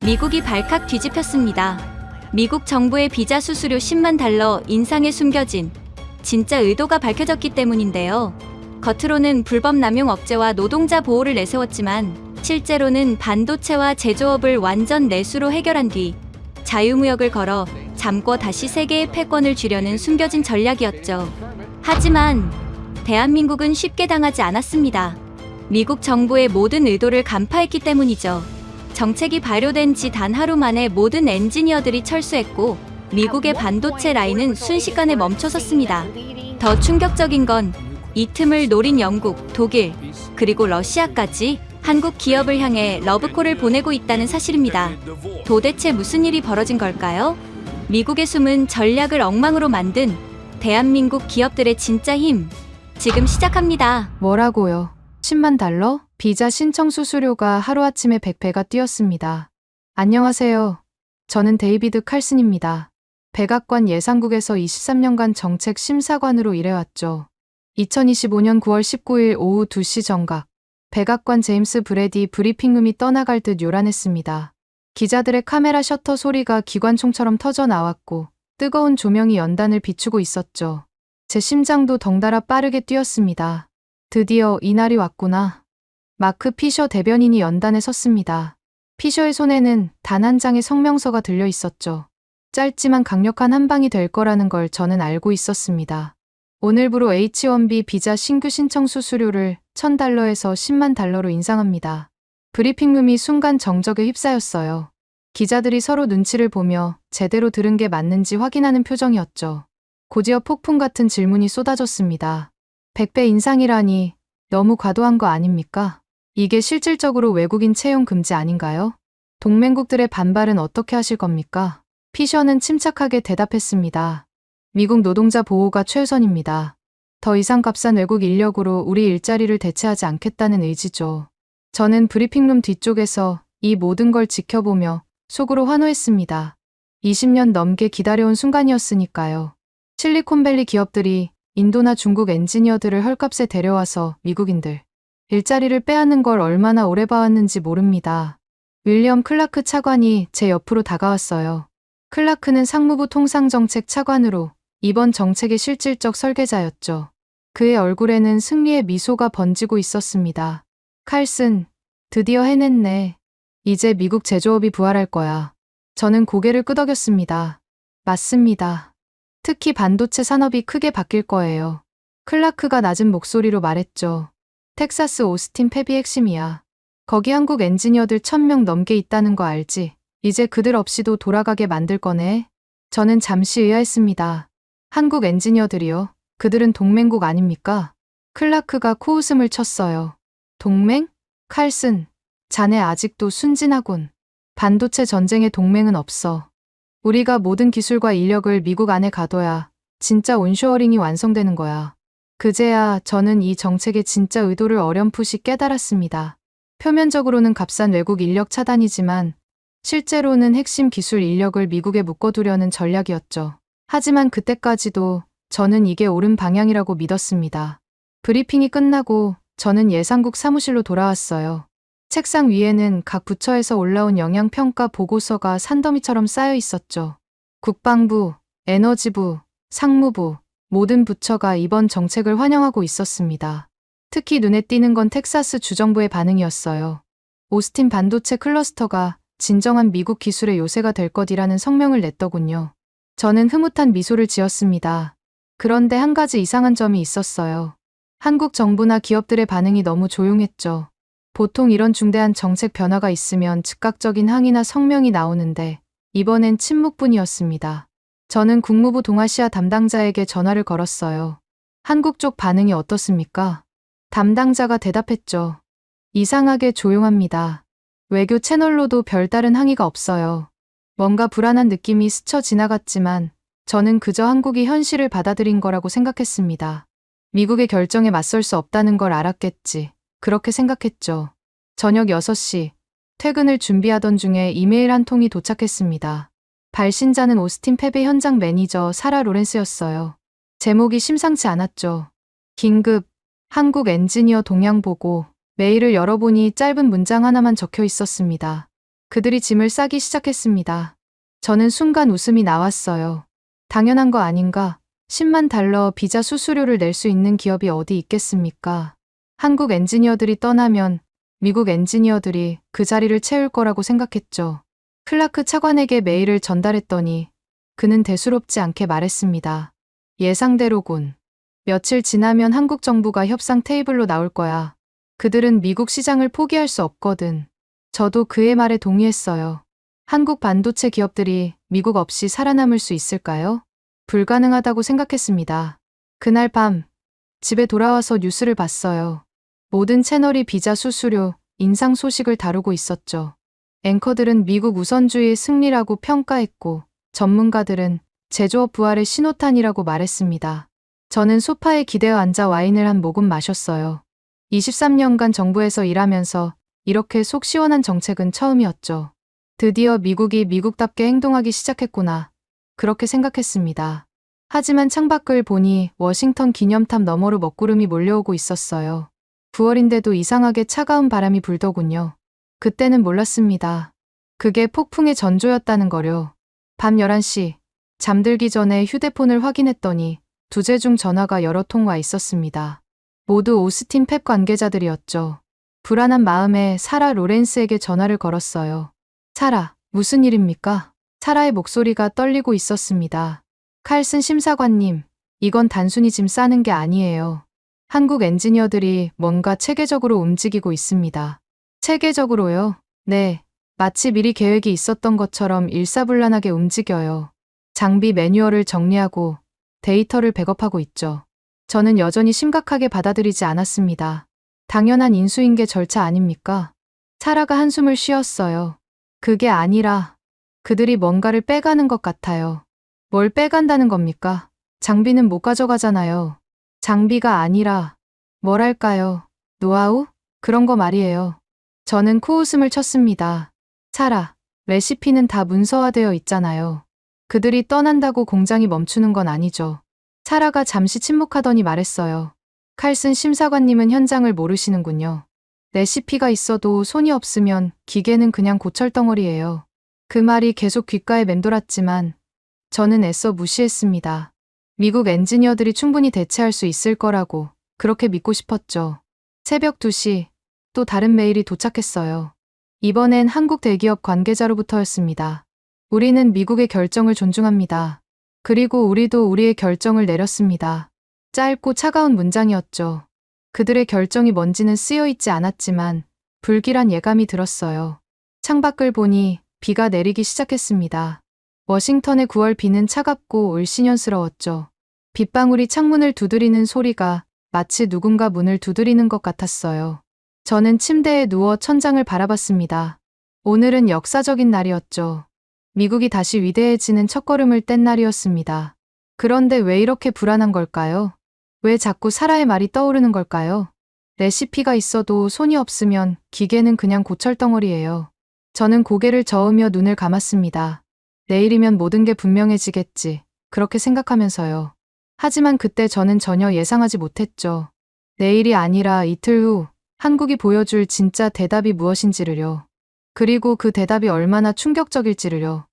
미국이 발칵 뒤집혔습니다. 미국 정부의 비자 수수료 10만 달러 인상에 숨겨진 진짜 의도가 밝혀졌기 때문인데요. 겉으로는 불법 남용 억제와 노동자 보호를 내세웠지만 실제로는 반도체와 제조업을 완전 내수로 해결한 뒤 자유무역을 걸어 잠궈 다시 세계의 패권을 쥐려는 숨겨진 전략이었죠. 하지만 대한민국은 쉽게 당하지 않았습니다. 미국 정부의 모든 의도를 간파했기 때문이죠. 정책이 발효된 지 단 하루 만에 모든 엔지니어들이 철수했고 미국의 반도체 라인은 순식간에 멈춰섰습니다. 더 충격적인 건 이 틈을 노린 영국, 독일, 그리고 러시아까지 한국 기업을 향해 러브콜을 보내고 있다는 사실입니다. 도대체 무슨 일이 벌어진 걸까요? 미국의 숨은 전략을 엉망으로 만든 대한민국 기업들의 진짜 힘, 지금 시작합니다. 뭐라고요? 10만 달러? 비자 신청 수수료가 하루아침에 100배가 뛰었습니다. 안녕하세요. 저는 데이비드 칼슨입니다. 백악관 예산국에서 23년간 정책 심사관으로 일해왔죠. 2025년 9월 19일 오후 2시 정각, 백악관 제임스 브래디 브리핑룸이 떠나갈 듯 요란했습니다. 기자들의 카메라 셔터 소리가 기관총처럼 터져 나왔고 뜨거운 조명이 연단을 비추고 있었죠. 제 심장도 덩달아 빠르게 뛰었습니다. 드디어 이날이 왔구나. 마크 피셔 대변인이 연단에 섰습니다. 피셔의 손에는 단 한 장의 성명서가 들려 있었죠. 짧지만 강력한 한 방이 될 거라는 걸 저는 알고 있었습니다. 오늘부로 H1B 비자 신규 신청 수수료를 1,000달러에서 10만 달러로 인상합니다. 브리핑룸이 순간 정적에 휩싸였어요. 기자들이 서로 눈치를 보며 제대로 들은 게 맞는지 확인하는 표정이었죠. 고지어 폭풍 같은 질문이 쏟아졌습니다. 100배 인상이라니 너무 과도한 거 아닙니까? 이게 실질적으로 외국인 채용 금지 아닌가요? 동맹국들의 반발은 어떻게 하실 겁니까? 피셔는 침착하게 대답했습니다. 미국 노동자 보호가 최우선입니다. 더 이상 값싼 외국 인력으로 우리 일자리를 대체하지 않겠다는 의지죠. 저는 브리핑룸 뒤쪽에서 이 모든 걸 지켜보며 속으로 환호했습니다. 20년 넘게 기다려온 순간이었으니까요. 실리콘밸리 기업들이 인도나 중국 엔지니어들을 헐값에 데려와서 미국인들 일자리를 빼앗는 걸 얼마나 오래 봐왔는지 모릅니다. 윌리엄 클라크 차관이 제 옆으로 다가왔어요. 클라크는 상무부 통상정책 차관으로 이번 정책의 실질적 설계자였죠. 그의 얼굴에는 승리의 미소가 번지고 있었습니다. 칼슨, 드디어 해냈네. 이제 미국 제조업이 부활할 거야. 저는 고개를 끄덕였습니다. 맞습니다. 특히 반도체 산업이 크게 바뀔 거예요. 클라크가 낮은 목소리로 말했죠. 텍사스 오스틴 팹이 핵심이야. 거기 한국 엔지니어들 1,000명 넘게 있다는 거 알지? 이제 그들 없이도 돌아가게 만들 거네. 저는 잠시 의아했습니다. 한국 엔지니어들이요? 그들은 동맹국 아닙니까? 클라크가 코웃음을 쳤어요. 동맹? 칼슨, 자네 아직도 순진하군. 반도체 전쟁에 동맹은 없어. 우리가 모든 기술과 인력을 미국 안에 가둬야 진짜 온쇼어링이 완성되는 거야. 그제야 저는 이 정책의 진짜 의도를 어렴풋이 깨달았습니다. 표면적으로는 값싼 외국 인력 차단이지만 실제로는 핵심 기술 인력을 미국에 묶어두려는 전략이었죠. 하지만 그때까지도 저는 이게 옳은 방향이라고 믿었습니다. 브리핑이 끝나고 저는 예산국 사무실로 돌아왔어요. 책상 위에는 각 부처에서 올라온 영양평가 보고서가 산더미처럼 쌓여 있었죠. 국방부, 에너지부, 상무부, 모든 부처가 이번 정책을 환영하고 있었습니다. 특히 눈에 띄는 건 텍사스 주정부의 반응이었어요. 오스틴 반도체 클러스터가 진정한 미국 기술의 요새가 될 것이라는 성명을 냈더군요. 저는 흐뭇한 미소를 지었습니다. 그런데 한 가지 이상한 점이 있었어요. 한국 정부나 기업들의 반응이 너무 조용했죠. 보통 이런 중대한 정책 변화가 있으면 즉각적인 항의나 성명이 나오는데 이번엔 침묵뿐이었습니다. 저는 국무부 동아시아 담당자에게 전화를 걸었어요. 한국 쪽 반응이 어떻습니까? 담당자가 대답했죠. 이상하게 조용합니다. 외교 채널로도 별다른 항의가 없어요. 뭔가 불안한 느낌이 스쳐 지나갔지만 저는 그저 한국이 현실을 받아들인 거라고 생각했습니다. 미국의 결정에 맞설 수 없다는 걸 알았겠지. 그렇게 생각했죠. 저녁 6시, 퇴근을 준비하던 중에 이메일 한 통이 도착했습니다. 발신자는 오스틴 팹의 현장 매니저 사라 로렌스였어요. 제목이 심상치 않았죠. 긴급, 한국 엔지니어 동향 보고. 메일을 열어보니 짧은 문장 하나만 적혀 있었습니다. 그들이 짐을 싸기 시작했습니다. 저는 순간 웃음이 나왔어요. 당연한 거 아닌가? 10만 달러 비자 수수료를 낼 수 있는 기업이 어디 있겠습니까? 한국 엔지니어들이 떠나면 미국 엔지니어들이 그 자리를 채울 거라고 생각했죠. 클라크 차관에게 메일을 전달했더니 그는 대수롭지 않게 말했습니다. 예상대로군. 며칠 지나면 한국 정부가 협상 테이블로 나올 거야. 그들은 미국 시장을 포기할 수 없거든. 저도 그의 말에 동의했어요. 한국 반도체 기업들이 미국 없이 살아남을 수 있을까요? 불가능하다고 생각했습니다. 그날 밤 집에 돌아와서 뉴스를 봤어요. 모든 채널이 비자 수수료 인상 소식을 다루고 있었죠. 앵커들은 미국 우선주의의 승리라고 평가했고 전문가들은 제조업 부활의 신호탄이라고 말했습니다. 저는 소파에 기대어 앉아 와인을 한 모금 마셨어요. 23년간 정부에서 일하면서 이렇게 속 시원한 정책은 처음이었죠. 드디어 미국이 미국답게 행동하기 시작했구나. 그렇게 생각했습니다. 하지만 창밖을 보니 워싱턴 기념탑 너머로 먹구름이 몰려오고 있었어요. 9월인데도 이상하게 차가운 바람이 불더군요. 그때는 몰랐습니다. 그게 폭풍의 전조였다는 거요. 밤 11시, 잠들기 전에 휴대폰을 확인했더니 두제 중 전화가 여러 통 와 있었습니다. 모두 오스틴 펩 관계자들이었죠. 불안한 마음에 사라 로렌스에게 전화를 걸었어요. 사라, 무슨 일입니까? 사라의 목소리가 떨리고 있었습니다. 칼슨 심사관님, 이건 단순히 짐 싸는 게 아니에요. 한국 엔지니어들이 뭔가 체계적으로 움직이고 있습니다. 체계적으로요? 네, 마치 미리 계획이 있었던 것처럼 일사불란하게 움직여요. 장비 매뉴얼을 정리하고 데이터를 백업하고 있죠. 저는 여전히 심각하게 받아들이지 않았습니다. 당연한 인수인계 절차 아닙니까? 사라가 한숨을 쉬었어요. 그게 아니라 그들이 뭔가를 빼가는 것 같아요. 뭘 빼간다는 겁니까? 장비는 못 가져가잖아요. 장비가 아니라 뭐랄까요? 노하우? 그런 거 말이에요. 저는 코웃음을 쳤습니다. 사라, 레시피는 다 문서화되어 있잖아요. 그들이 떠난다고 공장이 멈추는 건 아니죠. 사라가 잠시 침묵하더니 말했어요. 칼슨 심사관님은 현장을 모르시는군요. 레시피가 있어도 손이 없으면 기계는 그냥 고철덩어리예요. 그 말이 계속 귓가에 맴돌았지만 저는 애써 무시했습니다. 미국 엔지니어들이 충분히 대체할 수 있을 거라고 그렇게 믿고 싶었죠. 새벽 2시 또 다른 메일이 도착했어요. 이번엔 한국 대기업 관계자로부터였습니다. 우리는 미국의 결정을 존중합니다. 그리고 우리도 우리의 결정을 내렸습니다. 짧고 차가운 문장이었죠. 그들의 결정이 뭔지는 쓰여있지 않았지만 불길한 예감이 들었어요. 창밖을 보니 비가 내리기 시작했습니다. 워싱턴의 9월 비는 차갑고 을씨년스러웠죠. 빗방울이 창문을 두드리는 소리가 마치 누군가 문을 두드리는 것 같았어요. 저는 침대에 누워 천장을 바라봤습니다. 오늘은 역사적인 날이었죠. 미국이 다시 위대해지는 첫걸음을 뗀 날이었습니다. 그런데 왜 이렇게 불안한 걸까요? 왜 자꾸 사라의 말이 떠오르는 걸까요? 레시피가 있어도 손이 없으면 기계는 그냥 고철덩어리예요. 저는 고개를 저으며 눈을 감았습니다. 내일이면 모든 게 분명해지겠지. 그렇게 생각하면서요. 하지만 그때 저는 전혀 예상하지 못했죠. 내일이 아니라 이틀 후 한국이 보여줄 진짜 대답이 무엇인지를요. 그리고 그 대답이 얼마나 충격적일지를요.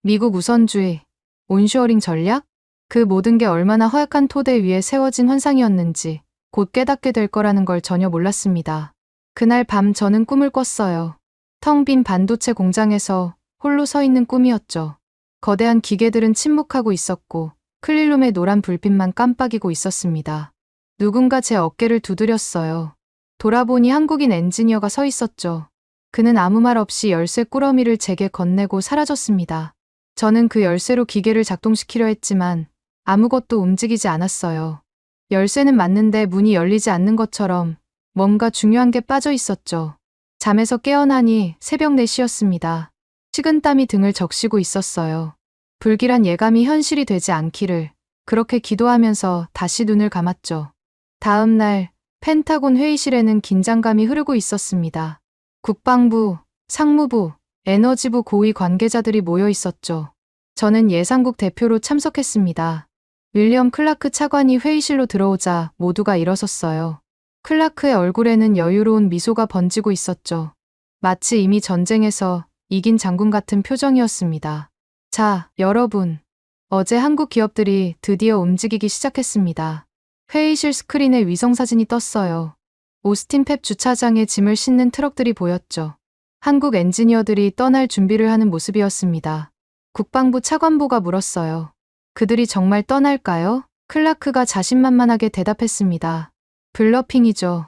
미국 우선주의, 온쇼어링 전략? 그 모든 게 얼마나 허약한 토대 위에 세워진 환상이었는지 곧 깨닫게 될 거라는 걸 전혀 몰랐습니다. 그날 밤 저는 꿈을 꿨어요. 텅 빈 반도체 공장에서 홀로 서 있는 꿈이었죠. 거대한 기계들은 침묵하고 있었고 클릴룸의 노란 불빛만 깜빡이고 있었습니다. 누군가 제 어깨를 두드렸어요. 돌아보니 한국인 엔지니어가 서 있었죠. 그는 아무 말 없이 열쇠 꾸러미를 제게 건네고 사라졌습니다. 저는 그 열쇠로 기계를 작동시키려 했지만 아무것도 움직이지 않았어요. 열쇠는 맞는데 문이 열리지 않는 것처럼 뭔가 중요한 게 빠져 있었죠. 잠에서 깨어나니 새벽 4시였습니다. 식은땀이 등을 적시고 있었어요. 불길한 예감이 현실이 되지 않기를 그렇게 기도하면서 다시 눈을 감았죠. 다음 날 펜타곤 회의실에는 긴장감이 흐르고 있었습니다. 국방부, 상무부, 에너지부 고위 관계자들이 모여 있었죠. 저는 예상국 대표로 참석했습니다. 윌리엄 클라크 차관이 회의실로 들어오자 모두가 일어섰어요. 클라크의 얼굴에는 여유로운 미소가 번지고 있었죠. 마치 이미 전쟁에서 이긴 장군 같은 표정이었습니다. 자, 여러분. 어제 한국 기업들이 드디어 움직이기 시작했습니다. 회의실 스크린에 위성사진이 떴어요. 오스틴 팹 주차장에 짐을 싣는 트럭들이 보였죠. 한국 엔지니어들이 떠날 준비를 하는 모습이었습니다. 국방부 차관보가 물었어요. 그들이 정말 떠날까요? 클라크가 자신만만하게 대답했습니다. 블러핑이죠.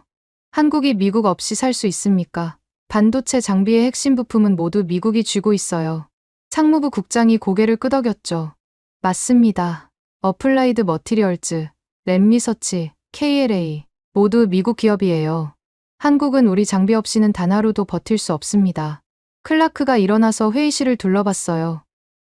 한국이 미국 없이 살 수 있습니까? 반도체 장비의 핵심 부품은 모두 미국이 쥐고 있어요. 상무부 국장이 고개를 끄덕였죠. 맞습니다. 어플라이드 머티리얼즈, 랩리서치, KLA 모두 미국 기업이에요. 한국은 우리 장비 없이는 단 하루도 버틸 수 없습니다. 클라크가 일어나서 회의실을 둘러봤어요.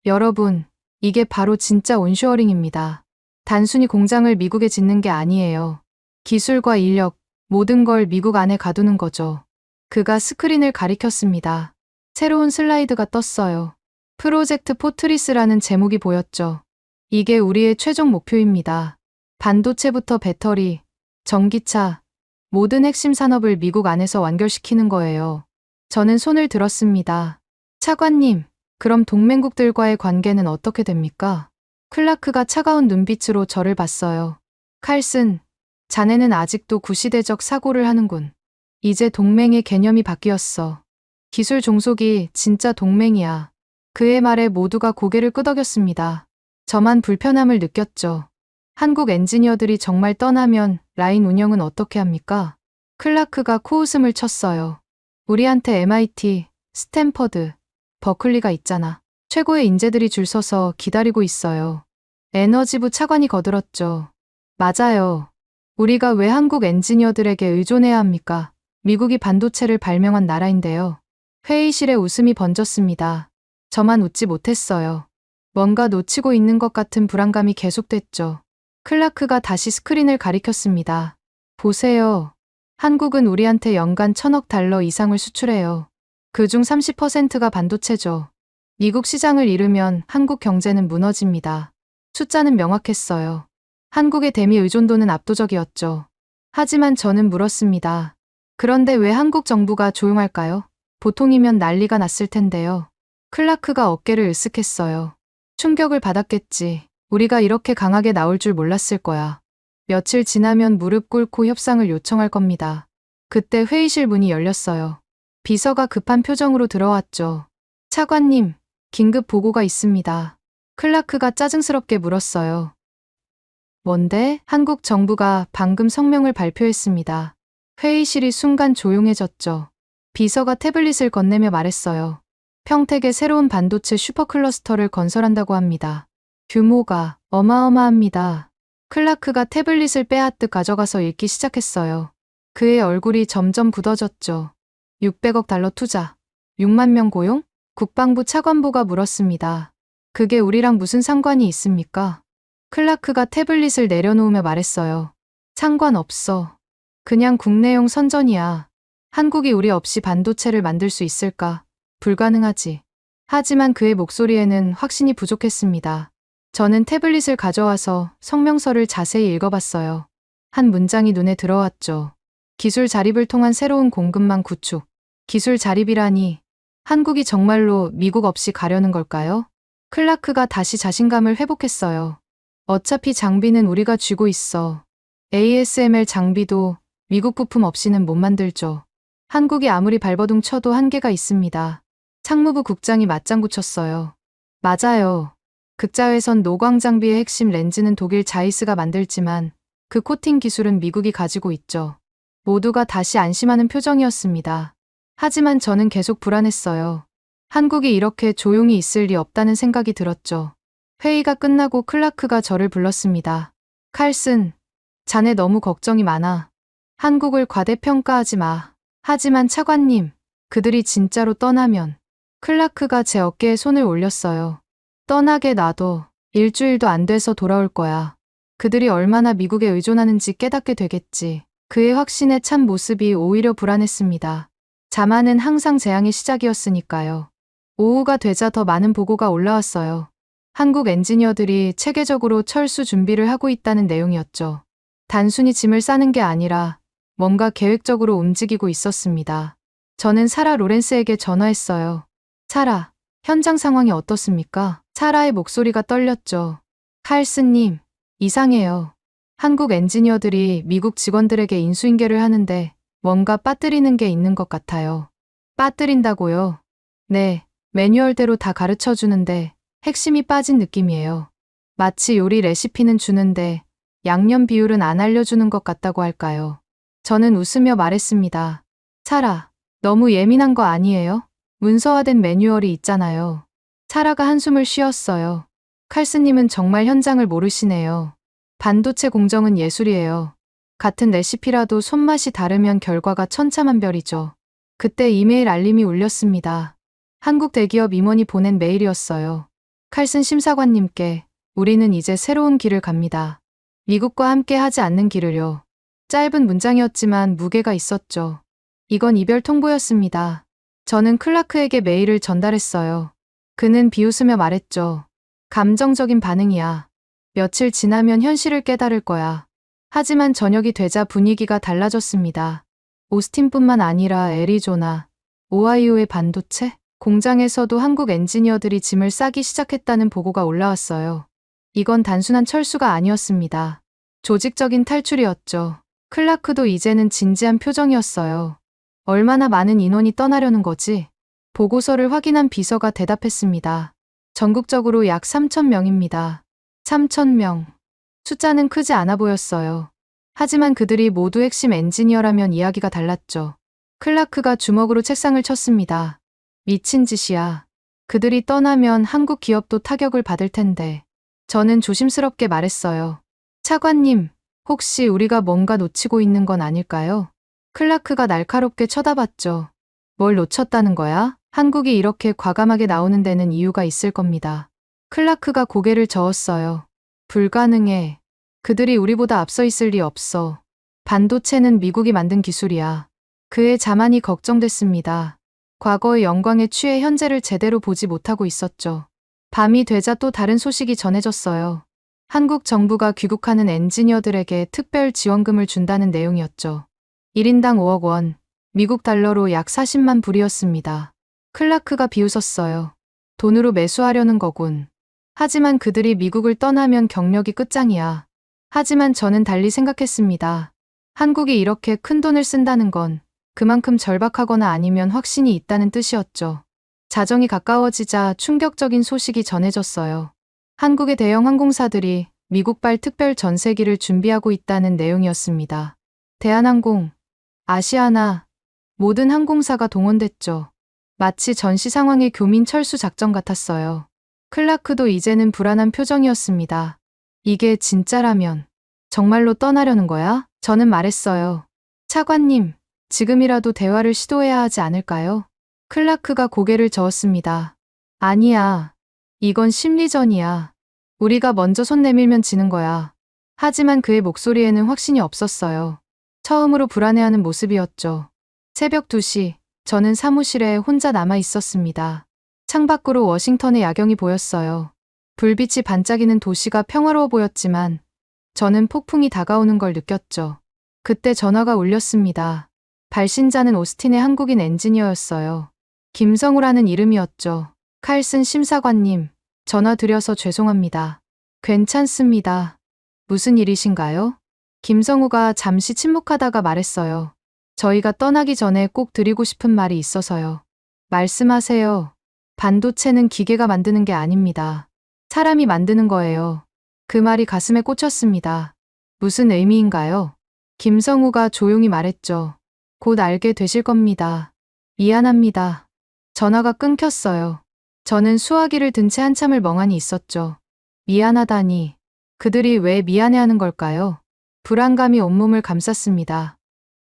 여러분, 이게 바로 진짜 온쇼어링입니다. 단순히 공장을 미국에 짓는 게 아니에요. 기술과 인력, 모든 걸 미국 안에 가두는 거죠. 그가 스크린을 가리켰습니다. 새로운 슬라이드가 떴어요. 프로젝트 포트리스라는 제목이 보였죠. 이게 우리의 최종 목표입니다. 반도체부터 배터리, 전기차, 모든 핵심 산업을 미국 안에서 완결시키는 거예요. 저는 손을 들었습니다. 차관님, 그럼 동맹국들과의 관계는 어떻게 됩니까? 클라크가 차가운 눈빛으로 저를 봤어요. 칼슨, 자네는 아직도 구시대적 사고를 하는군. 이제 동맹의 개념이 바뀌었어. 기술 종속이 진짜 동맹이야. 그의 말에 모두가 고개를 끄덕였습니다. 저만 불편함을 느꼈죠. 한국 엔지니어들이 정말 떠나면 라인 운영은 어떻게 합니까? 클라크가 코웃음을 쳤어요. 우리한테 MIT, 스탠퍼드, 버클리가 있잖아. 최고의 인재들이 줄 서서 기다리고 있어요. 에너지부 차관이 거들었죠. 맞아요. 우리가 왜 한국 엔지니어들에게 의존해야 합니까? 미국이 반도체를 발명한 나라인데요. 회의실에 웃음이 번졌습니다. 저만 웃지 못했어요. 뭔가 놓치고 있는 것 같은 불안감이 계속됐죠. 클라크가 다시 스크린을 가리켰습니다. 보세요. 한국은 우리한테 연간 1,000억 달러 이상을 수출해요. 그중 30%가 반도체죠. 미국 시장을 잃으면 한국 경제는 무너집니다. 숫자는 명확했어요. 한국의 대미 의존도는 압도적이었죠. 하지만 저는 물었습니다. 그런데 왜 한국 정부가 조용할까요? 보통이면 난리가 났을 텐데요. 클라크가 어깨를 으쓱했어요. 충격을 받았겠지. 우리가 이렇게 강하게 나올 줄 몰랐을 거야. 며칠 지나면 무릎 꿇고 협상을 요청할 겁니다. 그때 회의실 문이 열렸어요. 비서가 급한 표정으로 들어왔죠. 차관님, 긴급 보고가 있습니다. 클라크가 짜증스럽게 물었어요. 뭔데? 한국 정부가 방금 성명을 발표했습니다. 회의실이 순간 조용해졌죠. 비서가 태블릿을 건네며 말했어요. 평택에 새로운 반도체 슈퍼클러스터를 건설한다고 합니다. 규모가 어마어마합니다. 클라크가 태블릿을 빼앗듯 가져가서 읽기 시작했어요. 그의 얼굴이 점점 굳어졌죠. 600억 달러 투자, 6만 명 고용? 국방부 차관보가 물었습니다. 그게 우리랑 무슨 상관이 있습니까? 클라크가 태블릿을 내려놓으며 말했어요. 상관없어. 그냥 국내용 선전이야. 한국이 우리 없이 반도체를 만들 수 있을까? 불가능하지. 하지만 그의 목소리에는 확신이 부족했습니다. 저는 태블릿을 가져와서 성명서를 자세히 읽어봤어요. 한 문장이 눈에 들어왔죠. 기술 자립을 통한 새로운 공급망 구축. 기술 자립이라니 한국이 정말로 미국 없이 가려는 걸까요? 클라크가 다시 자신감을 회복했어요. 어차피 장비는 우리가 쥐고 있어. ASML 장비도 미국 부품 없이는 못 만들죠. 한국이 아무리 발버둥 쳐도 한계가 있습니다. 상무부 국장이 맞장구 쳤어요. 맞아요. 극자외선 노광 장비의 핵심 렌즈는 독일 자이스가 만들지만 그 코팅 기술은 미국이 가지고 있죠. 모두가 다시 안심하는 표정이었습니다. 하지만 저는 계속 불안했어요. 한국이 이렇게 조용히 있을 리 없다는 생각이 들었죠. 회의가 끝나고 클라크가 저를 불렀습니다. 칼슨, 자네 너무 걱정이 많아. 한국을 과대평가하지 마. 하지만 차관님, 그들이 진짜로 떠나면. 클라크가 제 어깨에 손을 올렸어요. 떠나게 놔둬. 일주일도 안 돼서 돌아올 거야. 그들이 얼마나 미국에 의존하는지 깨닫게 되겠지. 그의 확신에 찬 모습이 오히려 불안했습니다. 자만은 항상 재앙의 시작이었으니까요. 오후가 되자 더 많은 보고가 올라왔어요. 한국 엔지니어들이 체계적으로 철수 준비를 하고 있다는 내용이었죠. 단순히 짐을 싸는 게 아니라 뭔가 계획적으로 움직이고 있었습니다. 저는 사라 로렌스에게 전화했어요. 사라, 현장 상황이 어떻습니까? 사라의 목소리가 떨렸죠. 칼스님, 이상해요. 한국 엔지니어들이 미국 직원들에게 인수인계를 하는데 뭔가 빠뜨리는 게 있는 것 같아요. 빠뜨린다고요? 네, 매뉴얼대로 다 가르쳐 주는데 핵심이 빠진 느낌이에요. 마치 요리 레시피는 주는데 양념 비율은 안 알려주는 것 같다고 할까요? 저는 웃으며 말했습니다. 사라, 너무 예민한 거 아니에요? 문서화된 매뉴얼이 있잖아요. 사라가 한숨을 쉬었어요. 칼스님은 정말 현장을 모르시네요. 반도체 공정은 예술이에요. 같은 레시피라도 손맛이 다르면 결과가 천차만별이죠. 그때 이메일 알림이 울렸습니다. 한국 대기업 임원이 보낸 메일이었어요. 칼슨 심사관님께 우리는 이제 새로운 길을 갑니다. 미국과 함께 하지 않는 길을요. 짧은 문장이었지만 무게가 있었죠. 이건 이별 통보였습니다. 저는 클라크에게 메일을 전달했어요. 그는 비웃으며 말했죠. 감정적인 반응이야. 며칠 지나면 현실을 깨달을 거야. 하지만 저녁이 되자 분위기가 달라졌습니다. 오스틴뿐만 아니라 애리조나, 오하이오의 반도체 공장에서도 한국 엔지니어들이 짐을 싸기 시작했다는 보고가 올라왔어요. 이건 단순한 철수가 아니었습니다. 조직적인 탈출이었죠. 클라크도 이제는 진지한 표정이었어요. 얼마나 많은 인원이 떠나려는 거지? 보고서를 확인한 비서가 대답했습니다. 전국적으로 약 3,000명입니다. 3,000명. 숫자는 크지 않아 보였어요. 하지만 그들이 모두 핵심 엔지니어라면 이야기가 달랐죠. 클라크가 주먹으로 책상을 쳤습니다. 미친 짓이야. 그들이 떠나면 한국 기업도 타격을 받을 텐데. 저는 조심스럽게 말했어요. 차관님, 혹시 우리가 뭔가 놓치고 있는 건 아닐까요? 클라크가 날카롭게 쳐다봤죠. 뭘 놓쳤다는 거야? 한국이 이렇게 과감하게 나오는 데는 이유가 있을 겁니다. 클라크가 고개를 저었어요. 불가능해. 그들이 우리보다 앞서 있을 리 없어. 반도체는 미국이 만든 기술이야. 그의 자만이 걱정됐습니다. 과거의 영광에 취해 현재를 제대로 보지 못하고 있었죠. 밤이 되자 또 다른 소식이 전해졌어요. 한국 정부가 귀국하는 엔지니어들에게 특별 지원금을 준다는 내용이었죠. 1인당 5억 원, 미국 달러로 약 40만 불이었습니다. 클라크가 비웃었어요. 돈으로 매수하려는 거군. 하지만 그들이 미국을 떠나면 경력이 끝장이야. 하지만 저는 달리 생각했습니다. 한국이 이렇게 큰 돈을 쓴다는 건 그만큼 절박하거나 아니면 확신이 있다는 뜻이었죠. 자정이 가까워지자 충격적인 소식이 전해졌어요. 한국의 대형 항공사들이 미국발 특별 전세기를 준비하고 있다는 내용이었습니다. 대한항공, 아시아나, 모든 항공사가 동원됐죠. 마치 전시 상황의 교민 철수 작전 같았어요. 클라크도 이제는 불안한 표정이었습니다. 이게 진짜라면 정말로 떠나려는 거야? 저는 말했어요. 차관님, 지금이라도 대화를 시도해야 하지 않을까요? 클라크가 고개를 저었습니다. 아니야. 이건 심리전이야. 우리가 먼저 손 내밀면 지는 거야. 하지만 그의 목소리에는 확신이 없었어요. 처음으로 불안해하는 모습이었죠. 새벽 2시, 저는 사무실에 혼자 남아 있었습니다. 창밖으로 워싱턴의 야경이 보였어요. 불빛이 반짝이는 도시가 평화로워 보였지만 저는 폭풍이 다가오는 걸 느꼈죠. 그때 전화가 울렸습니다. 발신자는 오스틴의 한국인 엔지니어였어요. 김성우라는 이름이었죠. 칼슨 심사관님, 전화 드려서 죄송합니다. 괜찮습니다. 무슨 일이신가요? 김성우가 잠시 침묵하다가 말했어요. 저희가 떠나기 전에 꼭 드리고 싶은 말이 있어서요. 말씀하세요. 반도체는 기계가 만드는 게 아닙니다. 사람이 만드는 거예요. 그 말이 가슴에 꽂혔습니다. 무슨 의미인가요? 김성우가 조용히 말했죠. 곧 알게 되실 겁니다. 미안합니다. 전화가 끊겼어요. 저는 수화기를 든 채 한참을 멍하니 있었죠. 미안하다니. 그들이 왜 미안해하는 걸까요? 불안감이 온몸을 감쌌습니다.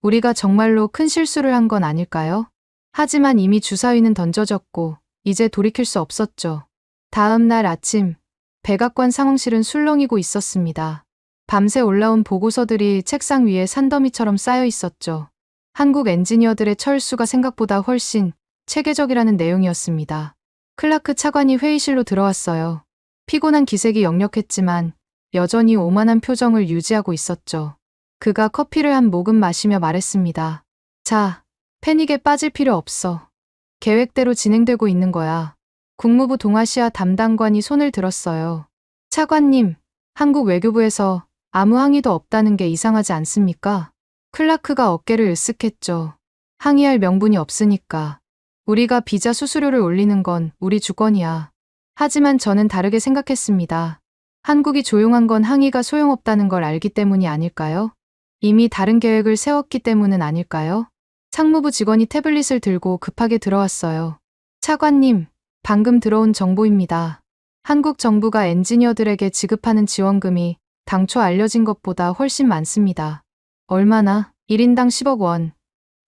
우리가 정말로 큰 실수를 한 건 아닐까요? 하지만 이미 주사위는 던져졌고 이제 돌이킬 수 없었죠. 다음 날 아침, 백악관 상황실은 술렁이고 있었습니다. 밤새 올라온 보고서들이 책상 위에 산더미처럼 쌓여 있었죠. 한국 엔지니어들의 철수가 생각보다 훨씬 체계적이라는 내용이었습니다. 클라크 차관이 회의실로 들어왔어요. 피곤한 기색이 역력했지만 여전히 오만한 표정을 유지하고 있었죠. 그가 커피를 한 모금 마시며 말했습니다. 자, 패닉에 빠질 필요 없어. 계획대로 진행되고 있는 거야. 국무부 동아시아 담당관이 손을 들었어요. 차관님, 한국 외교부에서 아무 항의도 없다는 게 이상하지 않습니까? 클라크가 어깨를 으쓱했죠. 항의할 명분이 없으니까. 우리가 비자 수수료를 올리는 건 우리 주권이야. 하지만 저는 다르게 생각했습니다. 한국이 조용한 건 항의가 소용없다는 걸 알기 때문이 아닐까요? 이미 다른 계획을 세웠기 때문은 아닐까요? 상무부 직원이 태블릿을 들고 급하게 들어왔어요. 차관님, 방금 들어온 정보입니다. 한국 정부가 엔지니어들에게 지급하는 지원금이 당초 알려진 것보다 훨씬 많습니다. 얼마나? 1인당 10억 원.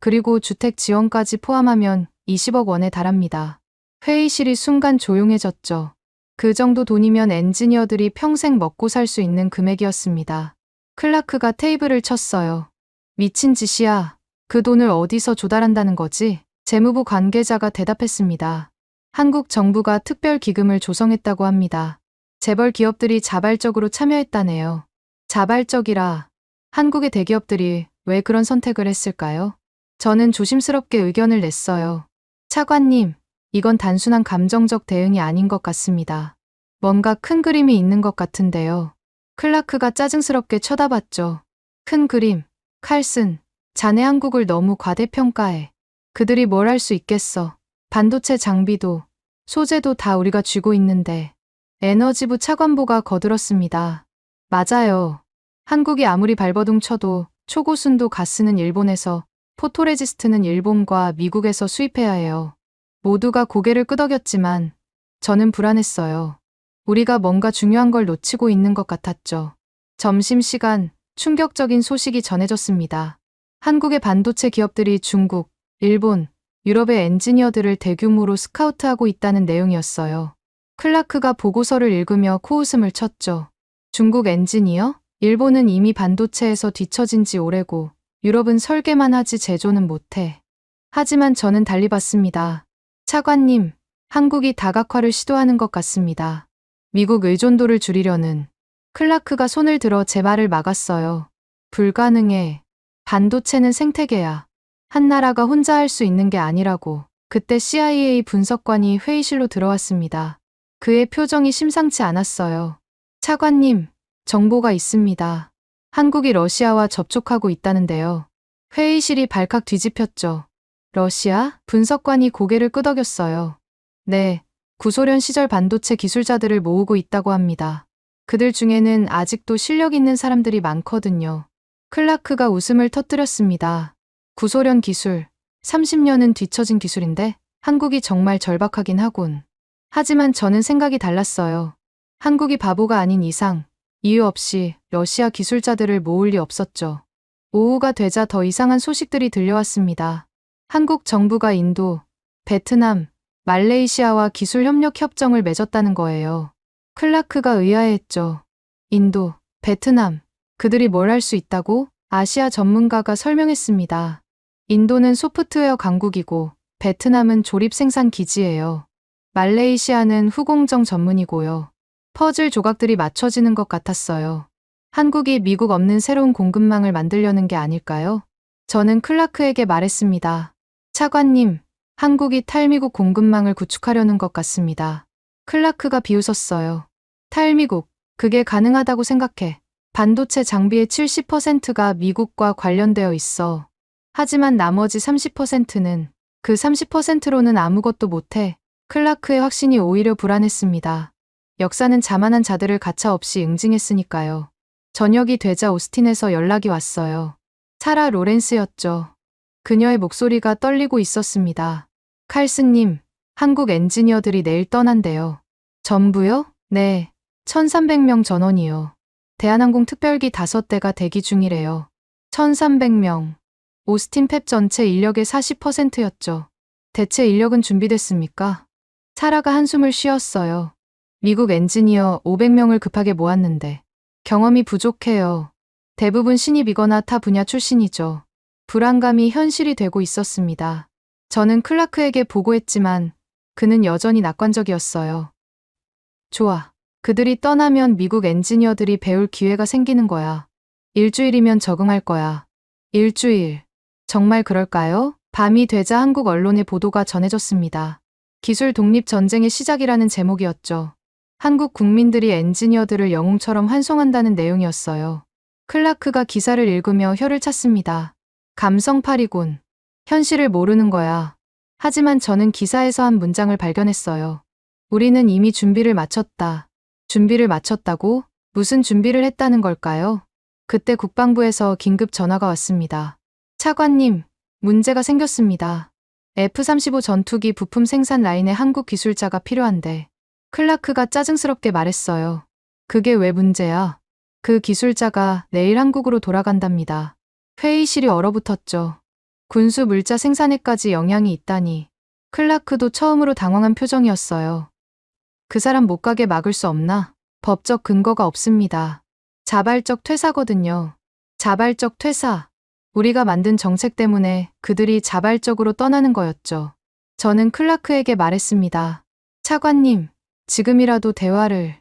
그리고 주택 지원까지 포함하면 20억 원에 달합니다. 회의실이 순간 조용해졌죠. 그 정도 돈이면 엔지니어들이 평생 먹고 살 수 있는 금액이었습니다. 클라크가 테이블을 쳤어요. 미친 짓이야. 그 돈을 어디서 조달한다는 거지? 재무부 관계자가 대답했습니다. 한국 정부가 특별 기금을 조성했다고 합니다. 재벌 기업들이 자발적으로 참여했다네요. 자발적이라. 한국의 대기업들이 왜 그런 선택을 했을까요? 저는 조심스럽게 의견을 냈어요. 차관님, 이건 단순한 감정적 대응이 아닌 것 같습니다. 뭔가 큰 그림이 있는 것 같은데요. 클라크가 짜증스럽게 쳐다봤죠. 큰 그림. 칼슨, 자네 한국을 너무 과대평가해. 그들이 뭘 할 수 있겠어. 반도체 장비도, 소재도 다 우리가 쥐고 있는데. 에너지부 차관보가 거들었습니다. 맞아요. 한국이 아무리 발버둥 쳐도 초고순도 가스는 일본에서, 포토레지스트는 일본과 미국에서 수입해야 해요. 모두가 고개를 끄덕였지만 저는 불안했어요. 우리가 뭔가 중요한 걸 놓치고 있는 것 같았죠. 점심시간 충격적인 소식이 전해졌습니다. 한국의 반도체 기업들이 중국, 일본, 유럽의 엔지니어들을 대규모로 스카우트하고 있다는 내용이었어요. 클라크가 보고서를 읽으며 코웃음을 쳤죠. 중국 엔지니어? 일본은 이미 반도체에서 뒤처진 지 오래고 유럽은 설계만 하지 제조는 못해. 하지만 저는 달리 봤습니다. 차관님, 한국이 다각화를 시도하는 것 같습니다. 미국 의존도를 줄이려는. 클라크가 손을 들어 제 말을 막았어요. 불가능해. 반도체는 생태계야. 한 나라가 혼자 할 수 있는 게 아니라고. 그때 CIA 분석관이 회의실로 들어왔습니다. 그의 표정이 심상치 않았어요. 차관님, 정보가 있습니다. 한국이 러시아와 접촉하고 있다는데요. 회의실이 발칵 뒤집혔죠. 러시아? 분석관이 고개를 끄덕였어요. 네, 구소련 시절 반도체 기술자들을 모으고 있다고 합니다. 그들 중에는 아직도 실력 있는 사람들이 많거든요. 클라크가 웃음을 터뜨렸습니다. 구소련 기술, 30년은 뒤처진 기술인데 한국이 정말 절박하긴 하군. 하지만 저는 생각이 달랐어요. 한국이 바보가 아닌 이상 이유 없이 러시아 기술자들을 모을 리 없었죠. 오후가 되자 더 이상한 소식들이 들려왔습니다. 한국 정부가 인도, 베트남, 말레이시아와 기술 협력 협정을 맺었다는 거예요. 클라크가 의아해했죠. 인도, 베트남, 그들이 뭘 할 수 있다고? 아시아 전문가가 설명했습니다. 인도는 소프트웨어 강국이고 베트남은 조립 생산 기지예요. 말레이시아는 후공정 전문이고요. 퍼즐 조각들이 맞춰지는 것 같았어요. 한국이 미국 없는 새로운 공급망을 만들려는 게 아닐까요? 저는 클라크에게 말했습니다. 차관님, 한국이 탈미국 공급망을 구축하려는 것 같습니다. 클라크가 비웃었어요. 탈미국, 그게 가능하다고 생각해. 반도체 장비의 70%가 미국과 관련되어 있어. 하지만 나머지 30%는 그 30%로는 아무것도 못해. 클라크의 확신이 오히려 불안했습니다. 역사는 자만한 자들을 가차없이 응징했으니까요. 저녁이 되자 오스틴에서 연락이 왔어요. 사라 로렌스였죠. 그녀의 목소리가 떨리고 있었습니다. 칼스님, 한국 엔지니어들이 내일 떠난대요. 전부요? 네. 1300명 전원이요. 대한항공 특별기 5대가 대기 중이래요. 1300명. 오스틴 팹 전체 인력의 40%였죠. 대체 인력은 준비됐습니까? 사라가 한숨을 쉬었어요. 미국 엔지니어 500명을 급하게 모았는데 경험이 부족해요. 대부분 신입이거나 타 분야 출신이죠. 불안감이 현실이 되고 있었습니다. 저는 클라크에게 보고했지만 그는 여전히 낙관적이었어요. 좋아. 그들이 떠나면 미국 엔지니어들이 배울 기회가 생기는 거야. 일주일이면 적응할 거야. 일주일. 정말 그럴까요? 밤이 되자 한국 언론의 보도가 전해졌습니다. 기술 독립 전쟁의 시작이라는 제목이었죠. 한국 국민들이 엔지니어들을 영웅처럼 환송한다는 내용이었어요. 클라크가 기사를 읽으며 혀를 찼습니다. 감성팔이군. 현실을 모르는 거야. 하지만 저는 기사에서 한 문장을 발견했어요. 우리는 이미 준비를 마쳤다. 준비를 마쳤다고? 무슨 준비를 했다는 걸까요? 그때 국방부에서 긴급 전화가 왔습니다. 차관님, 문제가 생겼습니다. F-35 전투기 부품 생산 라인에 한국 기술자가 필요한데. 클라크가 짜증스럽게 말했어요. 그게 왜 문제야? 그 기술자가 내일 한국으로 돌아간답니다. 회의실이 얼어붙었죠. 군수 물자 생산에까지 영향이 있다니. 클라크도 처음으로 당황한 표정이었어요. 그 사람 못 가게 막을 수 없나? 법적 근거가 없습니다. 자발적 퇴사거든요. 자발적 퇴사. 우리가 만든 정책 때문에 그들이 자발적으로 떠나는 거였죠. 저는 클라크에게 말했습니다. 차관님, 지금이라도 대화를.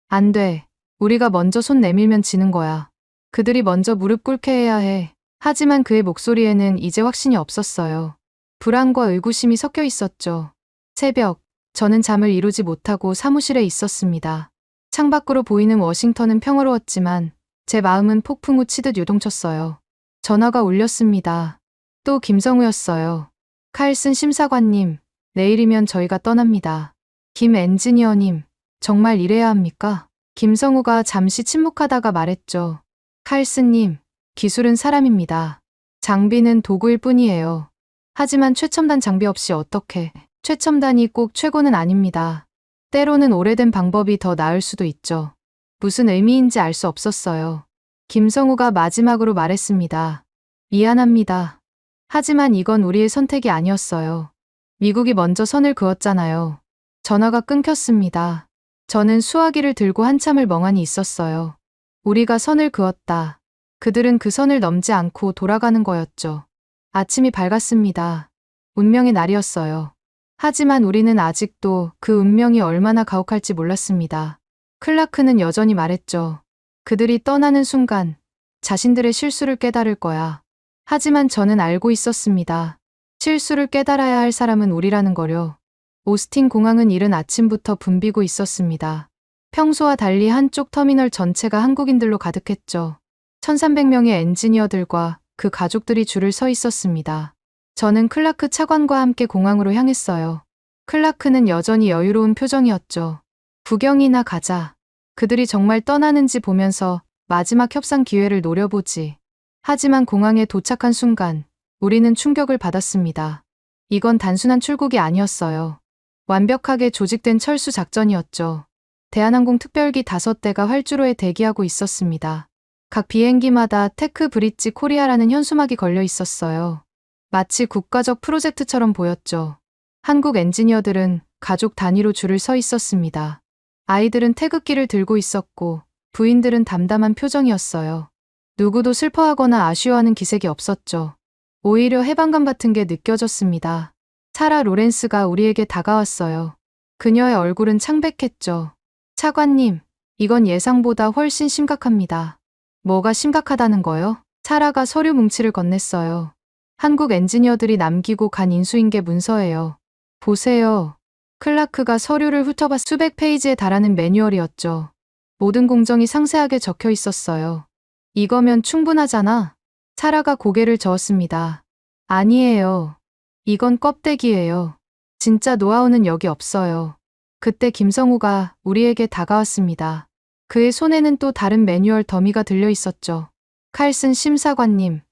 안 돼. 우리가 먼저 손 내밀면 지는 거야. 그들이 먼저 무릎 꿇게 해야 해. 하지만 그의 목소리에는 이제 확신이 없었어요. 불안과 의구심이 섞여 있었죠. 새벽, 저는 잠을 이루지 못하고 사무실에 있었습니다. 창밖으로 보이는 워싱턴은 평화로웠지만 제 마음은 폭풍우 치듯 요동쳤어요. 전화가 울렸습니다. 또 김성우였어요. 칼슨 심사관님, 내일이면 저희가 떠납니다. 김 엔지니어님, 정말 이래야 합니까? 김성우가 잠시 침묵하다가 말했죠. 칼슨님, 기술은 사람입니다. 장비는 도구일 뿐이에요. 하지만 최첨단 장비 없이 어떻게? 최첨단이 꼭 최고는 아닙니다. 때로는 오래된 방법이 더 나을 수도 있죠. 무슨 의미인지 알 수 없었어요. 김성우가 마지막으로 말했습니다. 미안합니다. 하지만 이건 우리의 선택이 아니었어요. 미국이 먼저 선을 그었잖아요. 전화가 끊겼습니다. 저는 수화기를 들고 한참을 멍하니 있었어요. 우리가 선을 그었다. 그들은 그 선을 넘지 않고 돌아가는 거였죠. 아침이 밝았습니다. 운명의 날이었어요. 하지만 우리는 아직도 그 운명이 얼마나 가혹할지 몰랐습니다. 클라크는 여전히 말했죠. 그들이 떠나는 순간 자신들의 실수를 깨달을 거야. 하지만 저는 알고 있었습니다. 실수를 깨달아야 할 사람은 우리라는 거려. 오스틴 공항은 이른 아침부터 붐비고 있었습니다. 평소와 달리 한쪽 터미널 전체가 한국인들로 가득했죠. 1300명의 엔지니어들과 그 가족들이 줄을 서 있었습니다. 저는 클라크 차관과 함께 공항으로 향했어요. 클라크는 여전히 여유로운 표정이었죠. 구경이나 가자. 그들이 정말 떠나는지 보면서 마지막 협상 기회를 노려보지. 하지만 공항에 도착한 순간 우리는 충격을 받았습니다. 이건 단순한 출국이 아니었어요. 완벽하게 조직된 철수 작전이었죠. 대한항공 특별기 5대가 활주로에 대기하고 있었습니다. 각 비행기마다 테크 브릿지 코리아라는 현수막이 걸려 있었어요. 마치 국가적 프로젝트처럼 보였죠. 한국 엔지니어들은 가족 단위로 줄을 서 있었습니다. 아이들은 태극기를 들고 있었고 부인들은 담담한 표정이었어요. 누구도 슬퍼하거나 아쉬워하는 기색이 없었죠. 오히려 해방감 같은 게 느껴졌습니다. 사라 로렌스가 우리에게 다가왔어요. 그녀의 얼굴은 창백했죠. 차관님, 이건 예상보다 훨씬 심각합니다. 뭐가 심각하다는 거요? 사라가 서류 뭉치를 건넸어요. 한국 엔지니어들이 남기고 간 인수인계 문서예요. 보세요. 클라크가 서류를 훑어봐 수백 페이지에 달하는 매뉴얼이었죠. 모든 공정이 상세하게 적혀 있었어요. 이거면 충분하잖아. 사라가 고개를 저었습니다. 아니에요. 이건 껍데기예요. 진짜 노하우는 여기 없어요. 그때 김성우가 우리에게 다가왔습니다. 그의 손에는 또 다른 매뉴얼 더미가 들려 있었죠. 칼슨 심사관님,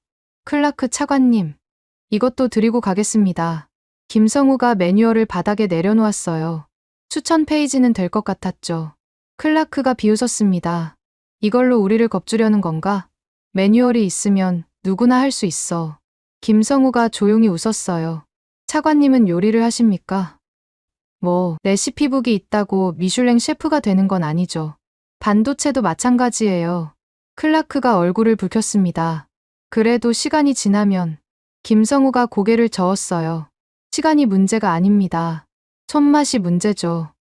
클라크 차관님, 이것도 드리고 가겠습니다. 김성우가 매뉴얼을 바닥에 내려놓았어요. 수천 페이지는 될 것 같았죠. 클라크가 비웃었습니다. 이걸로 우리를 겁주려는 건가? 매뉴얼이 있으면 누구나 할 수 있어. 김성우가 조용히 웃었어요. 차관님은 요리를 하십니까? 뭐, 레시피북이 있다고 미슐랭 셰프가 되는 건 아니죠. 반도체도 마찬가지예요. 클라크가 얼굴을 붉혔습니다. 그래도 시간이 지나면. 김성우가 고개를 저었어요. 시간이 문제가 아닙니다. 손맛이 문제죠.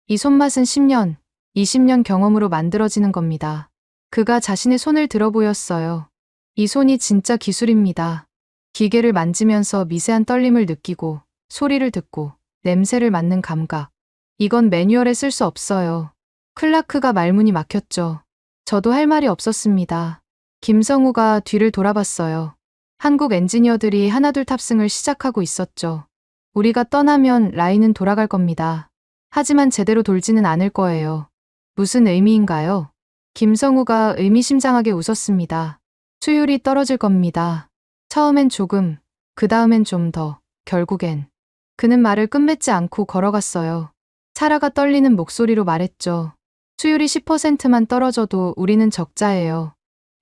이 손맛은 10년, 20년 경험으로 만들어지는 겁니다. 그가 자신의 손을 들어 보였어요. 이 손이 진짜 기술입니다. 기계를 만지면서 미세한 떨림을 느끼고 소리를 듣고 냄새를 맡는 감각. 이건 매뉴얼에 쓸 수 없어요. 클라크가 말문이 막혔죠. 저도 할 말이 없었습니다. 김성우가 뒤를 돌아봤어요. 한국 엔지니어들이 하나둘 탑승을 시작하고 있었죠. 우리가 떠나면 라인은 돌아갈 겁니다. 하지만 제대로 돌지는 않을 거예요. 무슨 의미인가요? 김성우가 의미심장하게 웃었습니다. 수율이 떨어질 겁니다. 처음엔 조금, 그 다음엔 좀 더, 결국엔. 그는 말을 끝맺지 않고 걸어갔어요. 사라가 떨리는 목소리로 말했죠. 수율이 10%만 떨어져도 우리는 적자예요.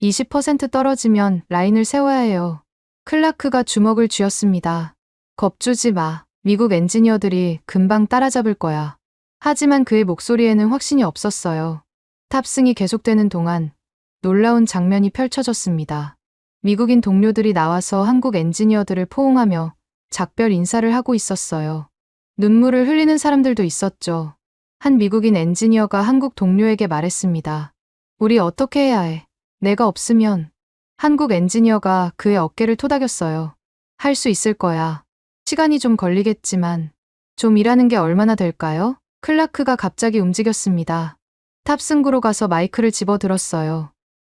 20% 떨어지면 라인을 세워야 해요. 클라크가 주먹을 쥐었습니다. 겁주지 마. 미국 엔지니어들이 금방 따라잡을 거야. 하지만 그의 목소리에는 확신이 없었어요. 탑승이 계속되는 동안 놀라운 장면이 펼쳐졌습니다. 미국인 동료들이 나와서 한국 엔지니어들을 포옹하며 작별 인사를 하고 있었어요. 눈물을 흘리는 사람들도 있었죠. 한 미국인 엔지니어가 한국 동료에게 말했습니다. 우리 어떻게 해야 해? 내가 없으면. 한국 엔지니어가 그의 어깨를 토닥였어요. 할 수 있을 거야. 시간이 좀 걸리겠지만 좀 일하는 게 얼마나 될까요? 클라크가 갑자기 움직였습니다. 탑승구로 가서 마이크를 집어들었어요.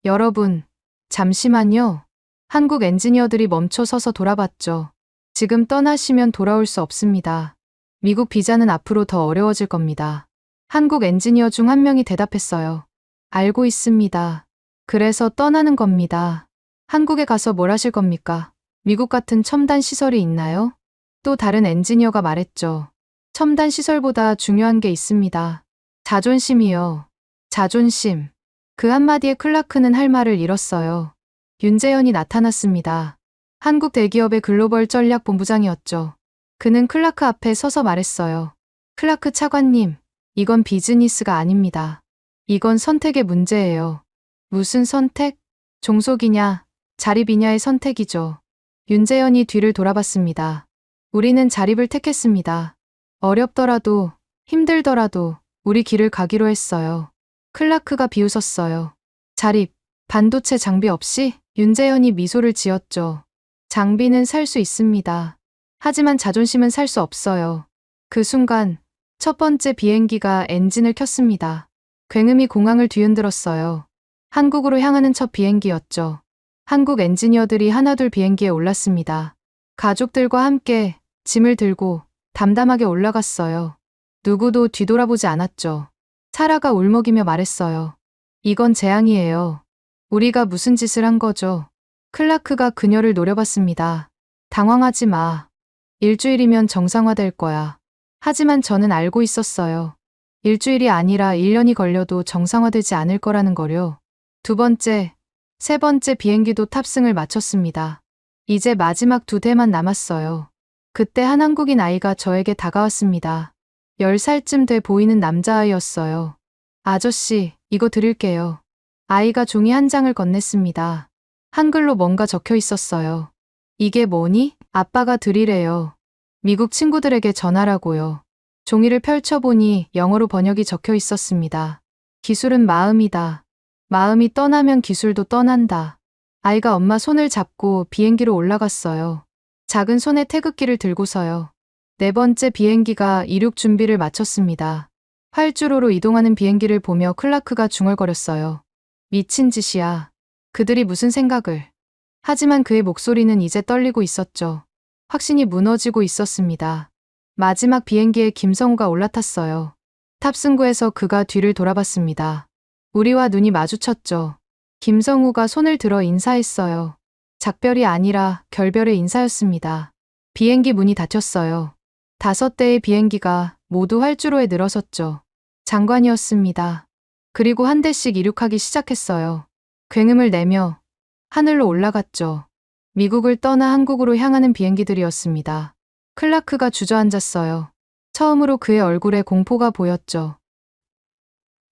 여러분, 잠시만요. 한국 엔지니어들이 멈춰 서서 돌아봤죠. 지금 떠나시면 돌아올 수 없습니다. 미국 비자는 앞으로 더 어려워질 겁니다. 한국 엔지니어 중 한 명이 대답했어요. 알고 있습니다. 그래서 떠나는 겁니다. 한국에 가서 뭘 하실 겁니까? 미국 같은 첨단 시설이 있나요? 또 다른 엔지니어가 말했죠. 첨단 시설보다 중요한 게 있습니다. 자존심이요. 자존심. 그 한마디에 클라크는 할 말을 잃었어요. 윤재현이 나타났습니다. 한국 대기업의 글로벌 전략 본부장이었죠. 그는 클라크 앞에 서서 말했어요. 클라크 차관님, 이건 비즈니스가 아닙니다. 이건 선택의 문제예요. 무슨 선택? 종속이냐, 자립이냐의 선택이죠. 윤재현이 뒤를 돌아봤습니다. 우리는 자립을 택했습니다. 어렵더라도, 힘들더라도 우리 길을 가기로 했어요. 클라크가 비웃었어요. 자립, 반도체 장비 없이? 윤재현이 미소를 지었죠. 장비는 살 수 있습니다. 하지만 자존심은 살 수 없어요. 그 순간 첫 번째 비행기가 엔진을 켰습니다. 굉음이 공항을 뒤흔들었어요. 한국으로 향하는 첫 비행기였죠. 한국 엔지니어들이 하나둘 비행기에 올랐습니다. 가족들과 함께 짐을 들고 담담하게 올라갔어요. 누구도 뒤돌아보지 않았죠. 사라가 울먹이며 말했어요. 이건 재앙이에요. 우리가 무슨 짓을 한 거죠? 클라크가 그녀를 노려봤습니다. 당황하지 마. 일주일이면 정상화될 거야. 하지만 저는 알고 있었어요. 일주일이 아니라 1년이 걸려도 정상화되지 않을 거라는 거요. 두 번째, 세 번째 비행기도 탑승을 마쳤습니다. 이제 마지막 두 대만 남았어요. 그때 한 한국인 아이가 저에게 다가왔습니다. 10살쯤 돼 보이는 남자아이였어요. 아저씨, 이거 드릴게요. 아이가 종이 한 장을 건넸습니다. 한글로 뭔가 적혀 있었어요. 이게 뭐니? 아빠가 드리래요. 미국 친구들에게 전하라고요. 종이를 펼쳐보니 영어로 번역이 적혀 있었습니다. 기술은 마음이다. 마음이 떠나면 기술도 떠난다. 아이가 엄마 손을 잡고 비행기로 올라갔어요. 작은 손에 태극기를 들고서요. 네 번째 비행기가 이륙 준비를 마쳤습니다. 활주로로 이동하는 비행기를 보며 클라크가 중얼거렸어요. 미친 짓이야. 그들이 무슨 생각을. 하지만 그의 목소리는 이제 떨리고 있었죠. 확신이 무너지고 있었습니다. 마지막 비행기에 김성우가 올라탔어요. 탑승구에서 그가 뒤를 돌아봤습니다. 우리와 눈이 마주쳤죠. 김성우가 손을 들어 인사했어요. 작별이 아니라 결별의 인사였습니다. 비행기 문이 닫혔어요. 5대의 비행기가 모두 활주로에 늘어섰죠. 장관이었습니다. 그리고 한 대씩 이륙하기 시작했어요. 굉음을 내며 하늘로 올라갔죠. 미국을 떠나 한국으로 향하는 비행기들이었습니다. 클라크가 주저앉았어요. 처음으로 그의 얼굴에 공포가 보였죠.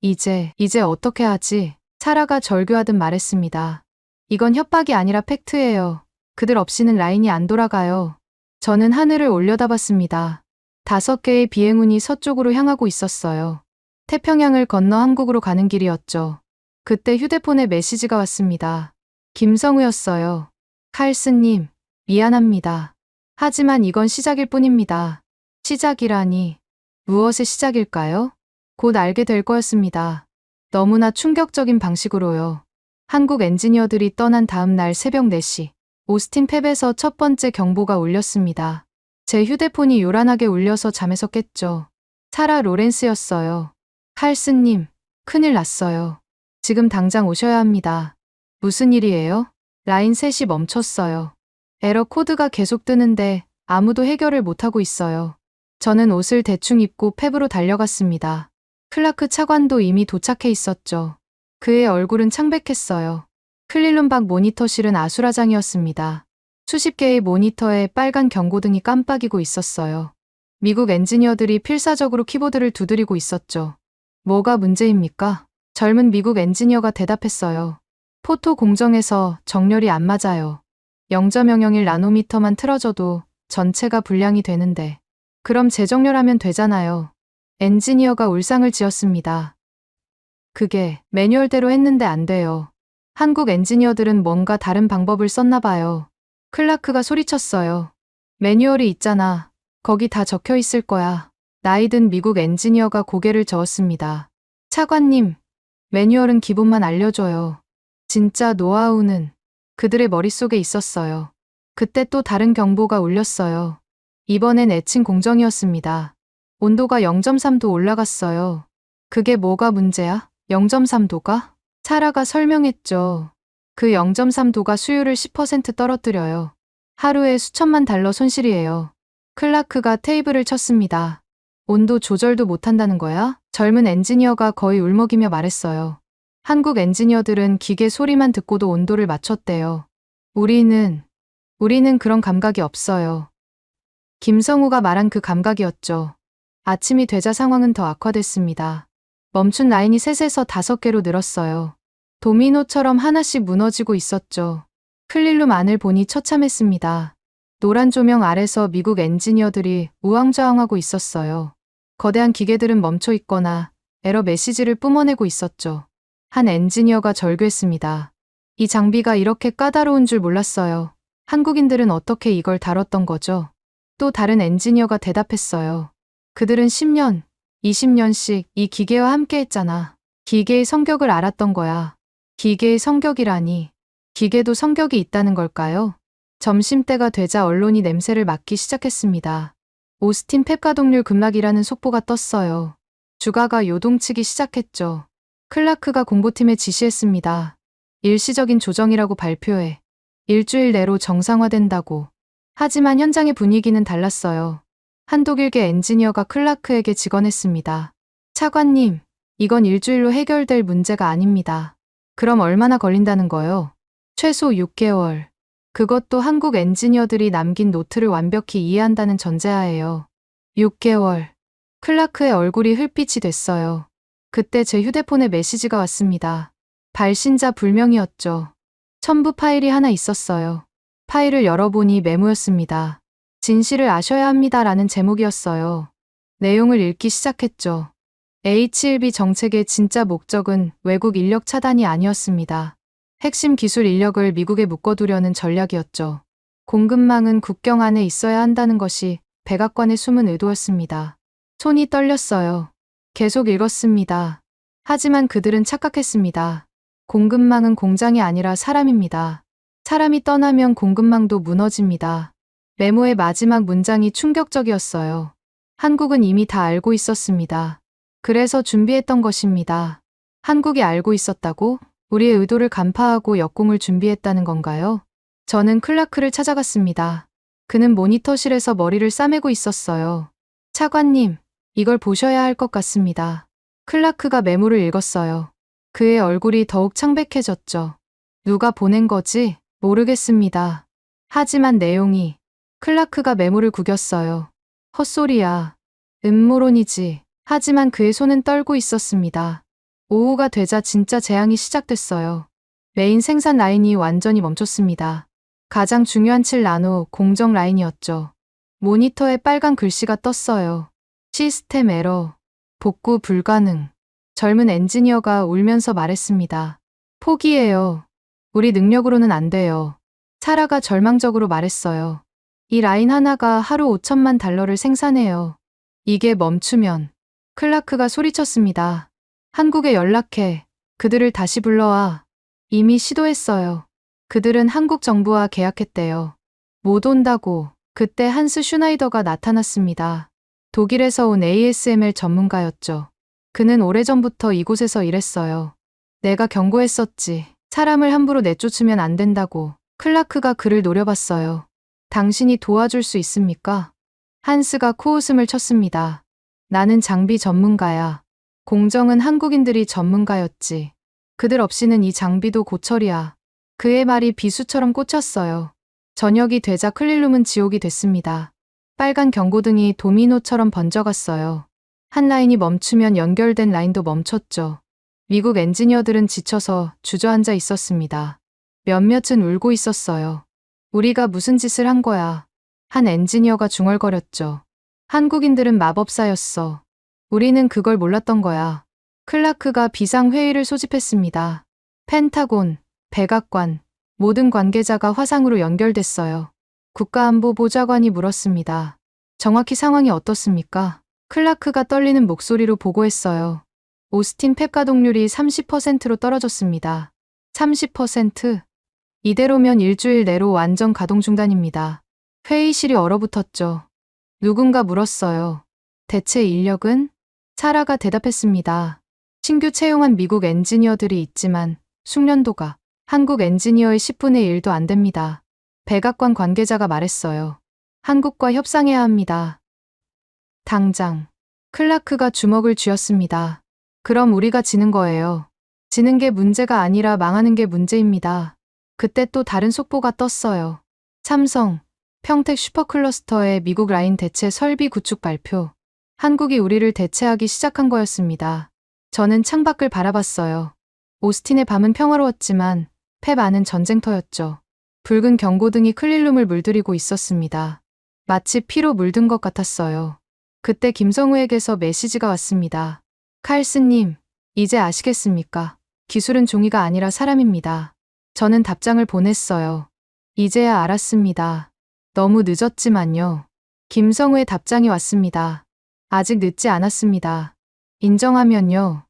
이제 어떻게 하지? 사라가 절규하듯 말했습니다. 이건 협박이 아니라 팩트예요. 그들 없이는 라인이 안 돌아가요. 저는 하늘을 올려다봤습니다. 5개의 비행운이 서쪽으로 향하고 있었어요. 태평양을 건너 한국으로 가는 길이었죠. 그때 휴대폰에 메시지가 왔습니다. 김성우였어요. 칼스님, 미안합니다. 하지만 이건 시작일 뿐입니다. 시작이라니. 무엇의 시작일까요? 곧 알게 될 거였습니다. 너무나 충격적인 방식으로요. 한국 엔지니어들이 떠난 다음 날 새벽 4시, 오스틴 팹에서 첫 번째 경보가 울렸습니다. 제 휴대폰이 요란하게 울려서 잠에서 깼죠. 사라 로렌스였어요. 칼슨님, 큰일 났어요. 지금 당장 오셔야 합니다. 무슨 일이에요? 라인 셋이 멈췄어요. 에러 코드가 계속 뜨는데 아무도 해결을 못하고 있어요. 저는 옷을 대충 입고 팹으로 달려갔습니다. 클라크 차관도 이미 도착해 있었죠. 그의 얼굴은 창백했어요. 클릴론 밖 모니터실은 아수라장이었습니다. 수십 개의 모니터에 빨간 경고등이 깜빡이고 있었어요. 미국 엔지니어들이 필사적으로 키보드를 두드리고 있었죠. 뭐가 문제입니까? 젊은 미국 엔지니어가 대답했어요. 포토 공정에서 정렬이 안 맞아요. 0.001 나노미터만 틀어져도 전체가 불량이 되는데. 그럼 재정렬하면 되잖아요. 엔지니어가 울상을 지었습니다. 그게 매뉴얼대로 했는데 안 돼요. 한국 엔지니어들은 뭔가 다른 방법을 썼나 봐요. 클라크가 소리쳤어요. 매뉴얼이 있잖아. 거기 다 적혀 있을 거야. 나이 든 미국 엔지니어가 고개를 저었습니다. 차관님, 매뉴얼은 기본만 알려줘요. 진짜 노하우는 그들의 머릿속에 있었어요. 그때 또 다른 경보가 울렸어요. 이번엔 애칭 공정이었습니다. 온도가 0.3도 올라갔어요. 그게 뭐가 문제야? 0.3도가? 사라가 설명했죠. 그 0.3도가 수율을 10% 떨어뜨려요. 하루에 수천만 달러 손실이에요. 클라크가 테이블을 쳤습니다. 온도 조절도 못한다는 거야? 젊은 엔지니어가 거의 울먹이며 말했어요. 한국 엔지니어들은 기계 소리만 듣고도 온도를 맞췄대요. 우리는 그런 감각이 없어요. 김성우가 말한 그 감각이었죠. 아침이 되자 상황은 더 악화됐습니다. 멈춘 라인이 셋에서 5개로 늘었어요. 도미노처럼 하나씩 무너지고 있었죠. 클릴룸 안을 보니 처참했습니다. 노란 조명 아래서 미국 엔지니어들이 우왕좌왕하고 있었어요. 거대한 기계들은 멈춰 있거나 에러 메시지를 뿜어내고 있었죠. 한 엔지니어가 절규했습니다. 이 장비가 이렇게 까다로운 줄 몰랐어요. 한국인들은 어떻게 이걸 다뤘던 거죠? 또 다른 엔지니어가 대답했어요. 그들은 10년, 20년씩 이 기계와 함께 했잖아. 기계의 성격을 알았던 거야. 기계의 성격이라니. 기계도 성격이 있다는 걸까요? 점심때가 되자 언론이 냄새를 맡기 시작했습니다. 오스틴 팹 가동률 급락이라는 속보가 떴어요. 주가가 요동치기 시작했죠. 클라크가 공보팀에 지시했습니다. 일시적인 조정이라고 발표해. 일주일 내로 정상화된다고. 하지만 현장의 분위기는 달랐어요. 한 독일계 엔지니어가 클라크에게 직언했습니다. 차관님, 이건 일주일로 해결될 문제가 아닙니다. 그럼 얼마나 걸린다는 거요? 최소 6개월. 그것도 한국 엔지니어들이 남긴 노트를 완벽히 이해한다는 전제하에요. 6개월. 클라크의 얼굴이 흙빛이 됐어요. 그때 제 휴대폰에 메시지가 왔습니다. 발신자 불명이었죠. 첨부 파일이 하나 있었어요. 파일을 열어보니 메모였습니다. 진실을 아셔야 합니다라는 제목이었어요. 내용을 읽기 시작했죠. H1B 정책의 진짜 목적은 외국 인력 차단이 아니었습니다. 핵심 기술 인력을 미국에 묶어두려는 전략이었죠. 공급망은 국경 안에 있어야 한다는 것이 백악관의 숨은 의도였습니다. 손이 떨렸어요. 계속 읽었습니다. 하지만 그들은 착각했습니다. 공급망은 공장이 아니라 사람입니다. 사람이 떠나면 공급망도 무너집니다. 메모의 마지막 문장이 충격적이었어요. 한국은 이미 다 알고 있었습니다. 그래서 준비했던 것입니다. 한국이 알고 있었다고? 우리의 의도를 간파하고 역공을 준비했다는 건가요? 저는 클라크를 찾아갔습니다. 그는 모니터실에서 머리를 싸매고 있었어요. 차관님, 이걸 보셔야 할 것 같습니다. 클라크가 메모를 읽었어요. 그의 얼굴이 더욱 창백해졌죠. 누가 보낸 거지? 모르겠습니다. 하지만 내용이. 클라크가 메모를 구겼어요. 헛소리야. 음모론이지. 하지만 그의 손은 떨고 있었습니다. 오후가 되자 진짜 재앙이 시작됐어요. 메인 생산 라인이 완전히 멈췄습니다. 가장 중요한 7나노 공정 라인이었죠. 모니터에 빨간 글씨가 떴어요. 시스템 에러. 복구 불가능. 젊은 엔지니어가 울면서 말했습니다. 포기해요. 우리 능력으로는 안 돼요. 사라가 절망적으로 말했어요. 이 라인 하나가 하루 5천만 달러를 생산해요. 이게 멈추면. 클라크가 소리쳤습니다. 한국에 연락해. 그들을 다시 불러와. 이미 시도했어요. 그들은 한국 정부와 계약했대요. 못 온다고. 그때 한스 슈나이더가 나타났습니다. 독일에서 온 ASMR 전문가였죠. 그는 오래전부터 이곳에서 일했어요. 내가 경고했었지. 사람을 함부로 내쫓으면 안 된다고. 클라크가 그를 노려봤어요. 당신이 도와줄 수 있습니까? 한스가 코웃음을 쳤습니다. 나는 장비 전문가야. 공정은 한국인들이 전문가였지. 그들 없이는 이 장비도 고철이야. 그의 말이 비수처럼 꽂혔어요. 저녁이 되자 클릴룸은 지옥이 됐습니다. 빨간 경고등이 도미노처럼 번져갔어요. 한 라인이 멈추면 연결된 라인도 멈췄죠. 미국 엔지니어들은 지쳐서 주저앉아 있었습니다. 몇몇은 울고 있었어요. 우리가 무슨 짓을 한 거야. 한 엔지니어가 중얼거렸죠. 한국인들은 마법사였어. 우리는 그걸 몰랐던 거야. 클라크가 비상회의를 소집했습니다. 펜타곤, 백악관, 모든 관계자가 화상으로 연결됐어요. 국가안보보좌관이 물었습니다. 정확히 상황이 어떻습니까? 클라크가 떨리는 목소리로 보고했어요. 오스틴 펩 가동률이 30%로 떨어졌습니다. 30%? 이대로면 일주일 내로 완전 가동 중단입니다. 회의실이 얼어붙었죠. 누군가 물었어요. 대체 인력은? 사라가 대답했습니다. 신규 채용한 미국 엔지니어들이 있지만 숙련도가 한국 엔지니어의 10분의 1도 안 됩니다. 백악관 관계자가 말했어요. 한국과 협상해야 합니다. 당장. 클라크가 주먹을 쥐었습니다. 그럼 우리가 지는 거예요. 지는 게 문제가 아니라 망하는 게 문제입니다. 그때 또 다른 속보가 떴어요. 삼성, 평택 슈퍼클러스터의 미국 라인 대체 설비 구축 발표. 한국이 우리를 대체하기 시작한 거였습니다. 저는 창밖을 바라봤어요. 오스틴의 밤은 평화로웠지만 펩 안은 전쟁터였죠. 붉은 경고등이 클릴룸을 물들이고 있었습니다. 마치 피로 물든 것 같았어요. 그때 김성우에게서 메시지가 왔습니다. 칼스님, 이제 아시겠습니까? 기술은 종이가 아니라 사람입니다. 저는 답장을 보냈어요. 이제야 알았습니다. 너무 늦었지만요. 김성우의 답장이 왔습니다. 아직 늦지 않았습니다. 인정하면요.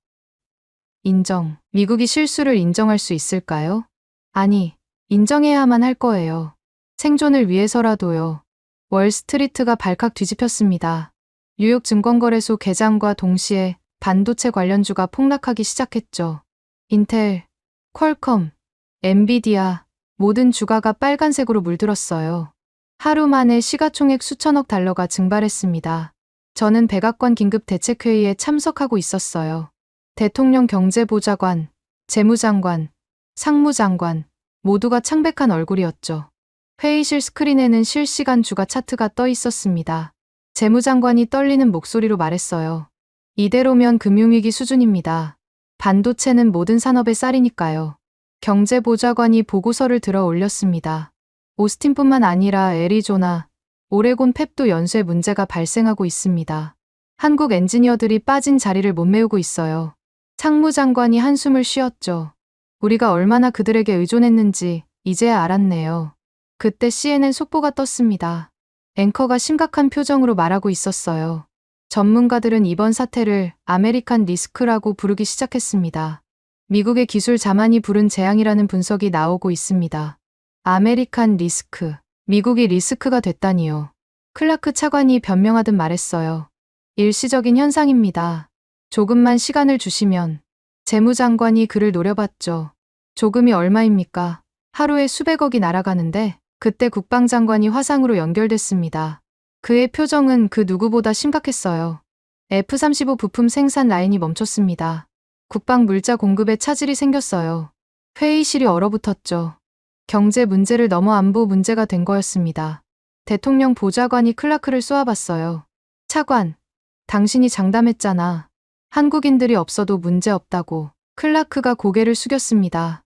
인정. 미국이 실수를 인정할 수 있을까요? 아니, 인정해야만 할 거예요. 생존을 위해서라도요. 월스트리트가 발칵 뒤집혔습니다. 뉴욕 증권거래소 개장과 동시에 반도체 관련주가 폭락하기 시작했죠. 인텔, 퀄컴, 엔비디아, 모든 주가가 빨간색으로 물들었어요. 하루 만에 시가총액 수천억 달러가 증발했습니다. 저는 백악관 긴급 대책회의에 참석하고 있었어요. 대통령 경제보좌관, 재무장관, 상무장관, 모두가 창백한 얼굴이었죠. 회의실 스크린에는 실시간 주가 차트가 떠 있었습니다. 재무장관이 떨리는 목소리로 말했어요. 이대로면 금융위기 수준입니다. 반도체는 모든 산업의 쌀이니까요. 경제보좌관이 보고서를 들어 올렸습니다. 오스틴뿐만 아니라 애리조나, 오레곤 펩도 연쇄 문제가 발생하고 있습니다. 한국 엔지니어들이 빠진 자리를 못 메우고 있어요. 상무장관이 한숨을 쉬었죠. 우리가 얼마나 그들에게 의존했는지 이제야 알았네요. 그때 CNN 속보가 떴습니다. 앵커가 심각한 표정으로 말하고 있었어요. 전문가들은 이번 사태를 아메리칸 리스크라고 부르기 시작했습니다. 미국의 기술 자만이 부른 재앙이라는 분석이 나오고 있습니다. 아메리칸 리스크. 미국이 리스크가 됐다니요. 클라크 차관이 변명하듯 말했어요. 일시적인 현상입니다. 조금만 시간을 주시면. 재무장관이 그를 노려봤죠. 조금이 얼마입니까? 하루에 수백억이 날아가는데 그때 국방장관이 화상으로 연결됐습니다. 그의 표정은 그 누구보다 심각했어요. F-35 부품 생산 라인이 멈췄습니다. 국방 물자 공급에 차질이 생겼어요. 회의실이 얼어붙었죠. 경제 문제를 넘어 안보 문제가 된 거였습니다. 대통령 보좌관이 클라크를 쏘아봤어요. 차관, 당신이 장담했잖아. 한국인들이 없어도 문제 없다고. 클라크가 고개를 숙였습니다.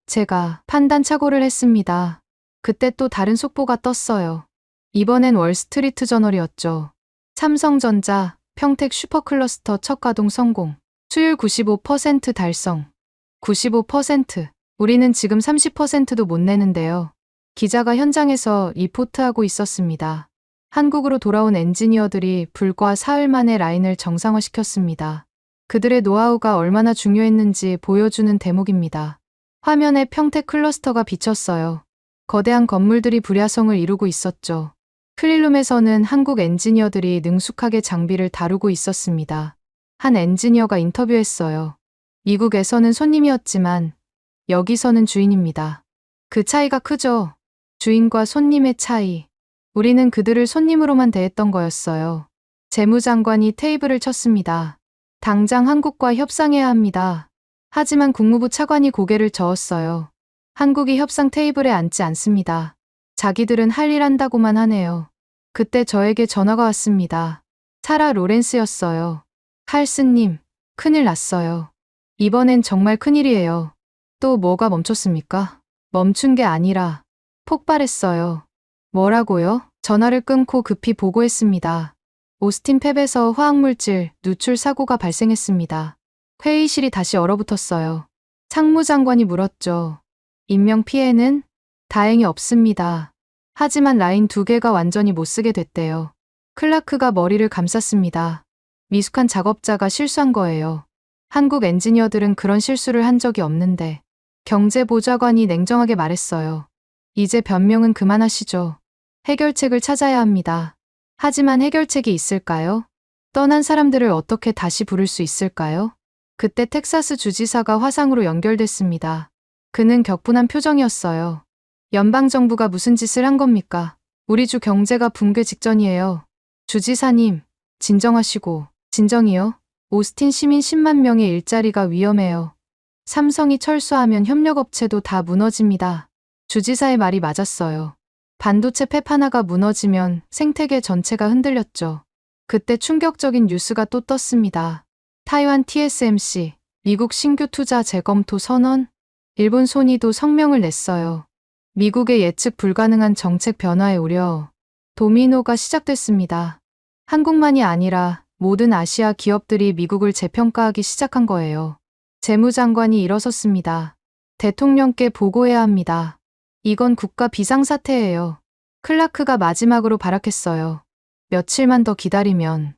제가 판단착오를 했습니다. 그때 또 다른 속보가 떴어요. 이번엔 월스트리트 저널이었죠. 삼성전자, 평택 슈퍼클러스터 첫 가동 성공. 수율 95% 달성. 95%. 우리는 지금 30%도 못 내는데요. 기자가 현장에서 리포트하고 있었습니다. 한국으로 돌아온 엔지니어들이 불과 사흘 만에 라인을 정상화시켰습니다. 그들의 노하우가 얼마나 중요했는지 보여주는 대목입니다. 화면에 평택 클러스터가 비쳤어요. 거대한 건물들이 불야성을 이루고 있었죠. 클린룸에서는 한국 엔지니어들이 능숙하게 장비를 다루고 있었습니다. 한 엔지니어가 인터뷰했어요. 미국에서는 손님이었지만 여기서는 주인입니다. 그 차이가 크죠? 주인과 손님의 차이. 우리는 그들을 손님으로만 대했던 거였어요. 재무장관이 테이블을 쳤습니다. 당장 한국과 협상해야 합니다. 하지만 국무부 차관이 고개를 저었어요. 한국이 협상 테이블에 앉지 않습니다. 자기들은 할 일 한다고만 하네요. 그때 저에게 전화가 왔습니다. 사라 로렌스였어요. 칼슨님, 큰일 났어요. 이번엔 정말 큰일이에요. 또 뭐가 멈췄습니까? 멈춘 게 아니라 폭발했어요. 뭐라고요? 전화를 끊고 급히 보고했습니다. 오스틴 팹에서 화학물질 누출 사고가 발생했습니다. 회의실이 다시 얼어붙었어요. 상무장관이 물었죠. 인명 피해는? 다행히 없습니다. 하지만 라인 2개가 완전히 못 쓰게 됐대요. 클라크가 머리를 감쌌습니다. 미숙한 작업자가 실수한 거예요. 한국 엔지니어들은 그런 실수를 한 적이 없는데. 경제보좌관이 냉정하게 말했어요. 이제 변명은 그만하시죠. 해결책을 찾아야 합니다. 하지만 해결책이 있을까요? 떠난 사람들을 어떻게 다시 부를 수 있을까요? 그때 텍사스 주지사가 화상으로 연결됐습니다. 그는 격분한 표정이었어요. 연방정부가 무슨 짓을 한 겁니까? 우리 주 경제가 붕괴 직전이에요. 주지사님, 진정하시고. 진정이요? 오스틴 시민 10만 명의 일자리가 위험해요. 삼성이 철수하면 협력업체도 다 무너집니다. 주지사의 말이 맞았어요. 반도체 팹 하나가 무너지면 생태계 전체가 흔들렸죠. 그때 충격적인 뉴스가 또 떴습니다. 타이완 TSMC, 미국 신규 투자 재검토 선언? 일본 소니도 성명을 냈어요. 미국의 예측 불가능한 정책 변화에 우려. 도미노가 시작됐습니다. 한국만이 아니라 모든 아시아 기업들이 미국을 재평가하기 시작한 거예요. 재무장관이 일어섰습니다. 대통령께 보고해야 합니다. 이건 국가 비상사태예요. 클라크가 마지막으로 발악했어요. 며칠만 더 기다리면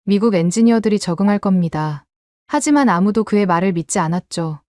미국 엔지니어들이 적응할 겁니다. 하지만 아무도 그의 말을 믿지 않았죠.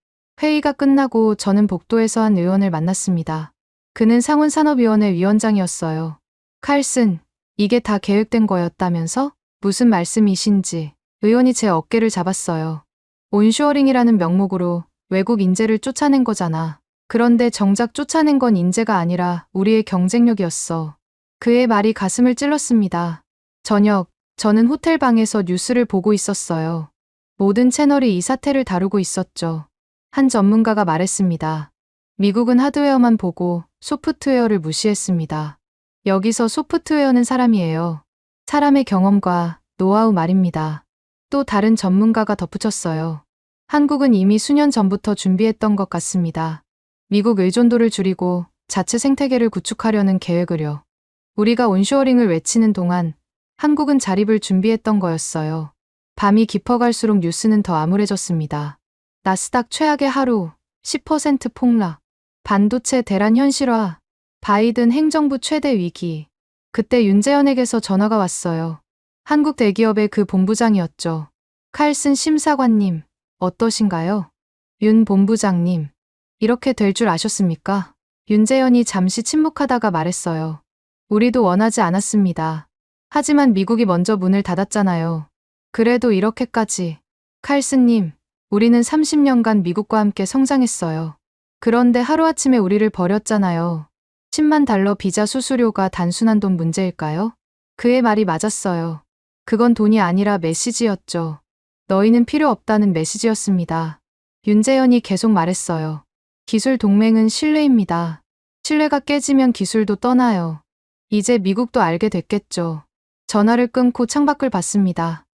회의가 끝나고 저는 복도에서 한 의원을 만났습니다. 그는 상훈산업위원회 위원장이었어요. 칼슨, 이게 다 계획된 거였다면서? 무슨 말씀이신지. 의원이 제 어깨를 잡았어요. 온쇼어링이라는 명목으로 외국 인재를 쫓아낸 거잖아. 그런데 정작 쫓아낸 건 인재가 아니라 우리의 경쟁력이었어. 그의 말이 가슴을 찔렀습니다. 저녁, 저는 호텔 방에서 뉴스를 보고 있었어요. 모든 채널이 이 사태를 다루고 있었죠. 한 전문가가 말했습니다. 미국은 하드웨어만 보고 소프트웨어를 무시했습니다. 여기서 소프트웨어는 사람이에요. 사람의 경험과 노하우 말입니다. 또 다른 전문가가 덧붙였어요. 한국은 이미 수년 전부터 준비했던 것 같습니다. 미국 의존도를 줄이고 자체 생태계를 구축하려는 계획을요. 우리가 온쇼어링을 외치는 동안 한국은 자립을 준비했던 거였어요. 밤이 깊어갈수록 뉴스는 더 암울해졌습니다. 나스닥 최악의 하루, 10% 폭락, 반도체 대란 현실화, 바이든 행정부 최대 위기. 그때 윤재현에게서 전화가 왔어요. 한국 대기업의 그 본부장이었죠. 칼슨 심사관님, 어떠신가요? 윤 본부장님, 이렇게 될 줄 아셨습니까? 윤재현이 잠시 침묵하다가 말했어요. 우리도 원하지 않았습니다. 하지만 미국이 먼저 문을 닫았잖아요. 그래도 이렇게까지. 칼슨님, 우리는 30년간 미국과 함께 성장했어요. 그런데 하루아침에 우리를 버렸잖아요. 10만 달러 비자 수수료가 단순한 돈 문제일까요? 그의 말이 맞았어요. 그건 돈이 아니라 메시지였죠. 너희는 필요 없다는 메시지였습니다. 윤재현이 계속 말했어요. 기술 동맹은 신뢰입니다. 신뢰가 깨지면 기술도 떠나요. 이제 미국도 알게 됐겠죠. 전화를 끊고 창밖을 봤습니다.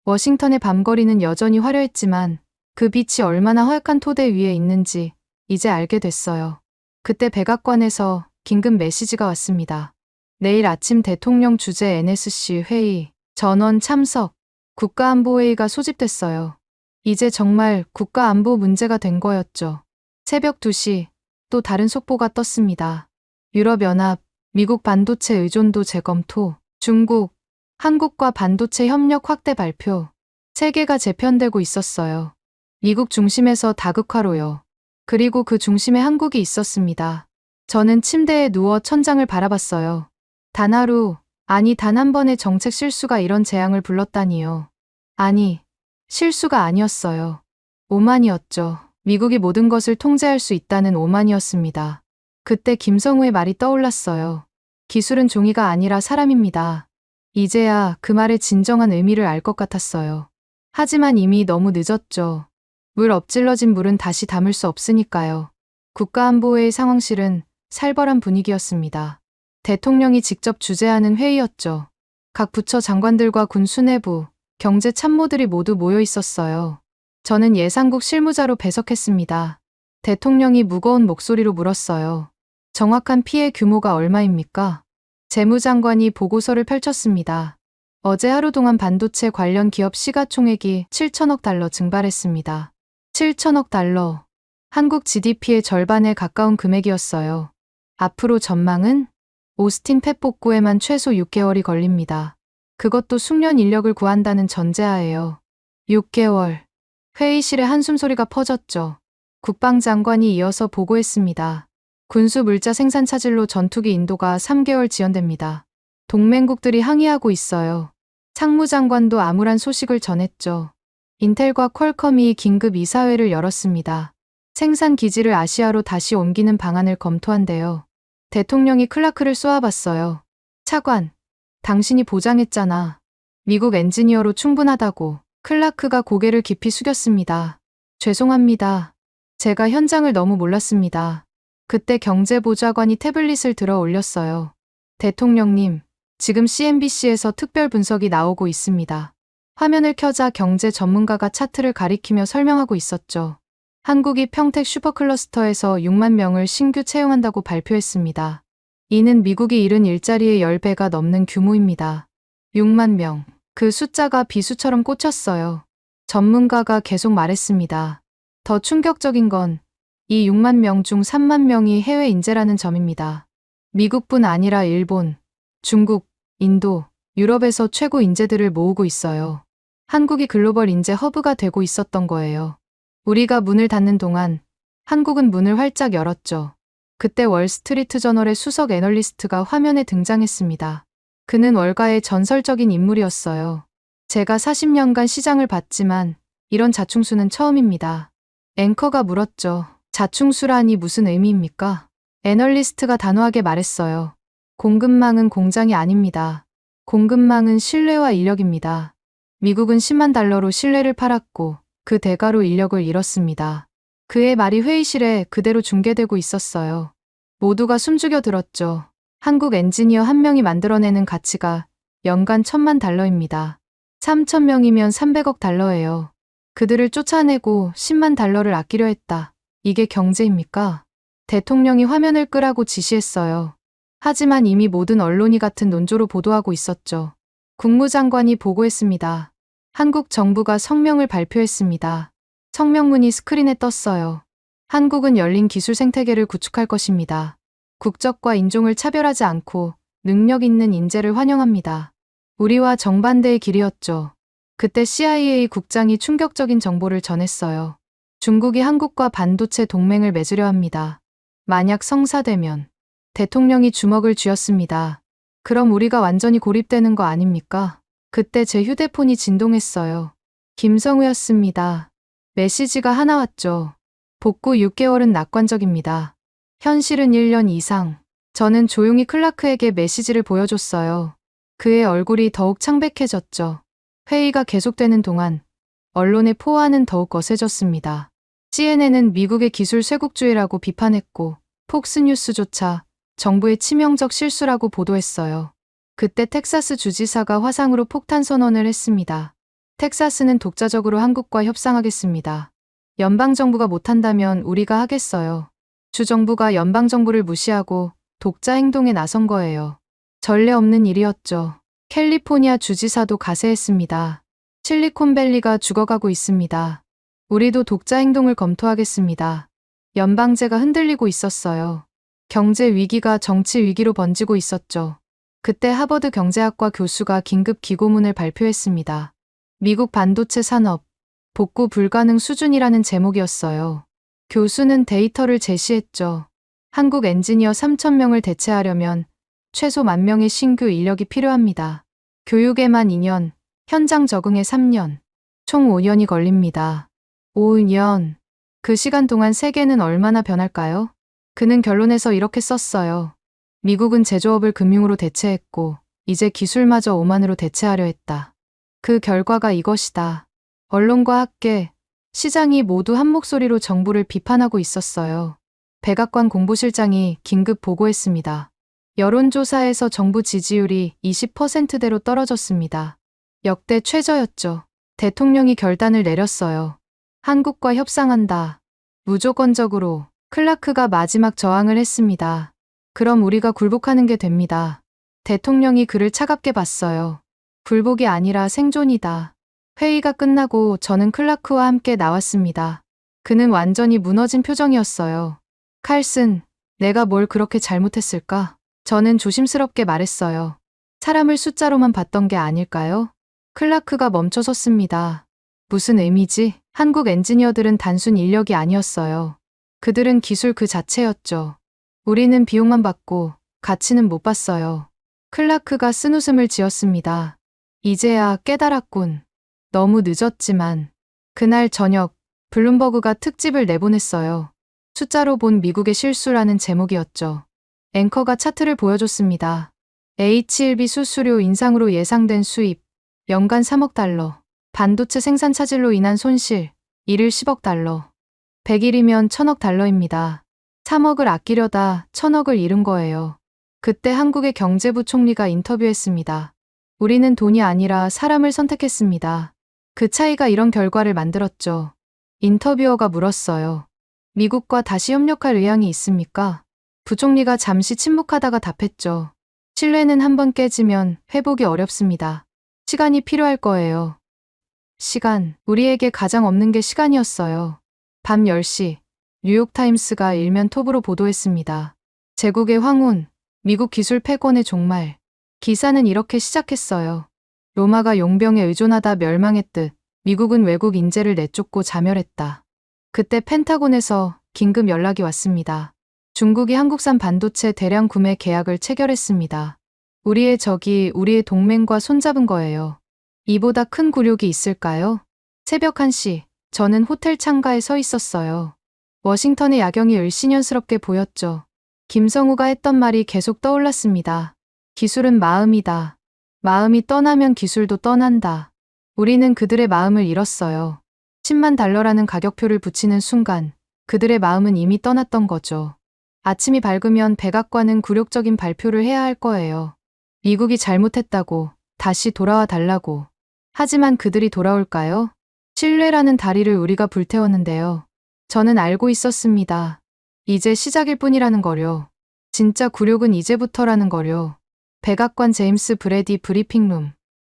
워싱턴의 밤거리는 여전히 화려했지만 그 빛이 얼마나 허약한 토대 위에 있는지 이제 알게 됐어요. 그때 백악관에서 긴급 메시지가 왔습니다. 내일 아침 대통령 주재 NSC 회의, 전원 참석, 국가안보회의가 소집됐어요. 이제 정말 국가안보 문제가 된 거였죠. 새벽 2시, 또 다른 속보가 떴습니다. 유럽연합, 미국 반도체 의존도 재검토, 중국, 한국과 반도체 협력 확대 발표. 세계가 재편되고 있었어요. 미국 중심에서 다극화로요. 그리고 그 중심에 한국이 있었습니다. 저는 침대에 누워 천장을 바라봤어요. 단 하루, 아니 단 한 번의 정책 실수가 이런 재앙을 불렀다니요. 아니, 실수가 아니었어요. 오만이었죠. 미국이 모든 것을 통제할 수 있다는 오만이었습니다. 그때 김성우의 말이 떠올랐어요. 기술은 종이가 아니라 사람입니다. 이제야 그 말의 진정한 의미를 알 것 같았어요. 하지만 이미 너무 늦었죠. 물 엎질러진 물은 다시 담을 수 없으니까요. 국가안보회의 상황실은 살벌한 분위기였습니다. 대통령이 직접 주재하는 회의였죠. 각 부처 장관들과 군 수뇌부, 경제 참모들이 모두 모여 있었어요. 저는 예산국 실무자로 배석했습니다. 대통령이 무거운 목소리로 물었어요. 정확한 피해 규모가 얼마입니까? 재무장관이 보고서를 펼쳤습니다. 어제 하루 동안 반도체 관련 기업 시가총액이 7천억 달러 증발했습니다. 7천억 달러. 한국 GDP의 절반에 가까운 금액이었어요. 앞으로 전망은? 오스틴 팻 복구에만 최소 6개월이 걸립니다. 그것도 숙련 인력을 구한다는 전제하에요. 6개월. 회의실에 한숨소리가 퍼졌죠. 국방장관이 이어서 보고했습니다. 군수 물자 생산 차질로 전투기 인도가 3개월 지연됩니다. 동맹국들이 항의하고 있어요. 상무장관도 암울한 소식을 전했죠. 인텔과 퀄컴이 긴급 이사회를 열었습니다. 생산 기지를 아시아로 다시 옮기는 방안을 검토한대요. 대통령이 클라크를 쏘아봤어요. 차관, 당신이 보장했잖아. 미국 엔지니어로 충분하다고. 클라크가 고개를 깊이 숙였습니다. 죄송합니다. 제가 현장을 너무 몰랐습니다. 그때 경제보좌관이 태블릿을 들어 올렸어요. 대통령님, 지금 CNBC에서 특별 분석이 나오고 있습니다. 화면을 켜자 경제 전문가가 차트를 가리키며 설명하고 있었죠. 한국이 평택 슈퍼클러스터에서 6만 명을 신규 채용한다고 발표했습니다. 이는 미국이 잃은 일자리의 10배가 넘는 규모입니다. 6만 명. 그 숫자가 비수처럼 꽂혔어요. 전문가가 계속 말했습니다. 더 충격적인 건 이 6만 명 중 3만 명이 해외 인재라는 점입니다. 미국뿐 아니라 일본, 중국, 인도, 유럽에서 최고 인재들을 모으고 있어요. 한국이 글로벌 인재 허브가 되고 있었던 거예요. 우리가 문을 닫는 동안 한국은 문을 활짝 열었죠. 그때 월스트리트 저널의 수석 애널리스트가 화면에 등장했습니다. 그는 월가의 전설적인 인물이었어요. 제가 40년간 시장을 봤지만 이런 자충수는 처음입니다. 앵커가 물었죠. 자충수라니 무슨 의미입니까? 애널리스트가 단호하게 말했어요. 공급망은 공장이 아닙니다. 공급망은 신뢰와 인력입니다. 미국은 10만 달러로 신뢰를 팔았고 그 대가로 인력을 잃었습니다. 그의 말이 회의실에 그대로 중계되고 있었어요. 모두가 숨죽여 들었죠. 한국 엔지니어 한 명이 만들어내는 가치가 연간 1,000만 달러입니다. 3,000명이면 300억 달러예요. 그들을 쫓아내고 10만 달러를 아끼려 했다. 이게 경제입니까? 대통령이 화면을 끄라고 지시했어요. 하지만 이미 모든 언론이 같은 논조로 보도하고 있었죠. 국무장관이 보고했습니다. 한국 정부가 성명을 발표했습니다. 성명문이 스크린에 떴어요. 한국은 열린 기술 생태계를 구축할 것입니다. 국적과 인종을 차별하지 않고 능력 있는 인재를 환영합니다. 우리와 정반대의 길이었죠. 그때 CIA 국장이 충격적인 정보를 전했어요. 중국이 한국과 반도체 동맹을 맺으려 합니다. 만약 성사되면 대통령이 주먹을 쥐었습니다. 그럼 우리가 완전히 고립되는 거 아닙니까? 그때 제 휴대폰이 진동했어요. 김성우였습니다. 메시지가 하나 왔죠. 복구 6개월은 낙관적입니다. 현실은 1년 이상. 저는 조용히 클라크에게 메시지를 보여줬어요. 그의 얼굴이 더욱 창백해졌죠. 회의가 계속되는 동안 언론의 포화는 더욱 거세졌습니다. CNN은 미국의 기술 쇄국주의라고 비판했고 폭스뉴스조차 정부의 치명적 실수라고 보도했어요. 그때 텍사스 주지사가 화상으로 폭탄 선언을 했습니다. 텍사스는 독자적으로 한국과 협상하겠습니다. 연방정부가 못한다면 우리가 하겠어요. 주정부가 연방정부를 무시하고 독자 행동에 나선 거예요. 전례 없는 일이었죠. 캘리포니아 주지사도 가세했습니다. 실리콘밸리가 죽어가고 있습니다. 우리도 독자 행동을 검토하겠습니다. 연방제가 흔들리고 있었어요. 경제 위기가 정치 위기로 번지고 있었죠. 그때 하버드 경제학과 교수가 긴급 기고문을 발표했습니다. 미국 반도체 산업, 복구 불가능 수준이라는 제목이었어요. 교수는 데이터를 제시했죠. 한국 엔지니어 3,000명을 대체하려면 최소 10,000명의 신규 인력이 필요합니다. 교육에만 2년, 현장 적응에 3년, 총 5년이 걸립니다. 5년. 그 시간 동안 세계는 얼마나 변할까요? 그는 결론에서 이렇게 썼어요. 미국은 제조업을 금융으로 대체했고, 이제 기술마저 오만으로 대체하려 했다. 그 결과가 이것이다. 언론과 학계, 시장이 모두 한 목소리로 정부를 비판하고 있었어요. 백악관 공보실장이 긴급 보고했습니다. 여론조사에서 정부 지지율이 20%대로 떨어졌습니다. 역대 최저였죠. 대통령이 결단을 내렸어요. 한국과 협상한다. 무조건적으로. 클라크가 마지막 저항을 했습니다. 그럼 우리가 굴복하는 게 됩니다. 대통령이 그를 차갑게 봤어요. 굴복이 아니라 생존이다. 회의가 끝나고 저는 클라크와 함께 나왔습니다. 그는 완전히 무너진 표정이었어요. 칼슨, 내가 뭘 그렇게 잘못했을까? 저는 조심스럽게 말했어요. 사람을 숫자로만 봤던 게 아닐까요? 클라크가 멈춰섰습니다. 무슨 의미지? 한국 엔지니어들은 단순 인력이 아니었어요. 그들은 기술 그 자체였죠. 우리는 비용만 받고 가치는 못 봤어요. 클라크가 쓴웃음을 지었습니다. 이제야 깨달았군. 너무 늦었지만. 그날 저녁 블룸버그가 특집을 내보냈어요. 숫자로 본 미국의 실수라는 제목이었죠. 앵커가 차트를 보여줬습니다. H1B 수수료 인상으로 예상된 수입, 연간 3억 달러. 반도체 생산 차질로 인한 손실, 일일 10억 달러. 100일이면 1,000억 달러입니다. 3억을 아끼려다 1,000억을 잃은 거예요. 그때 한국의 경제부 총리가 인터뷰했습니다. 우리는 돈이 아니라 사람을 선택했습니다. 그 차이가 이런 결과를 만들었죠. 인터뷰어가 물었어요. 미국과 다시 협력할 의향이 있습니까? 부총리가 잠시 침묵하다가 답했죠. 신뢰는 한번 깨지면 회복이 어렵습니다. 시간이 필요할 거예요. 시간, 우리에게 가장 없는 게 시간이었어요. 밤 10시, 뉴욕타임스가 일면 톱으로 보도했습니다. 제국의 황혼, 미국 기술 패권의 종말. 기사는 이렇게 시작했어요. 로마가 용병에 의존하다 멸망했듯 미국은 외국 인재를 내쫓고 자멸했다. 그때 펜타곤에서 긴급 연락이 왔습니다. 중국이 한국산 반도체 대량 구매 계약을 체결했습니다. 우리의 적이 우리의 동맹과 손잡은 거예요. 이보다 큰 굴욕이 있을까요? 새벽 1시, 저는 호텔 창가에 서 있었어요. 워싱턴의 야경이 을씨년스럽게 보였죠. 김성우가 했던 말이 계속 떠올랐습니다. 기술은 마음이다. 마음이 떠나면 기술도 떠난다. 우리는 그들의 마음을 잃었어요. 10만 달러라는 가격표를 붙이는 순간 그들의 마음은 이미 떠났던 거죠. 아침이 밝으면 백악관은 굴욕적인 발표를 해야 할 거예요. 미국이 잘못했다고, 다시 돌아와 달라고. 하지만 그들이 돌아올까요? 신뢰라는 다리를 우리가 불태웠는데요. 저는 알고 있었습니다. 이제 시작일 뿐이라는 거요. 진짜 굴욕은 이제부터라는 거요. 백악관 제임스 브래디 브리핑룸.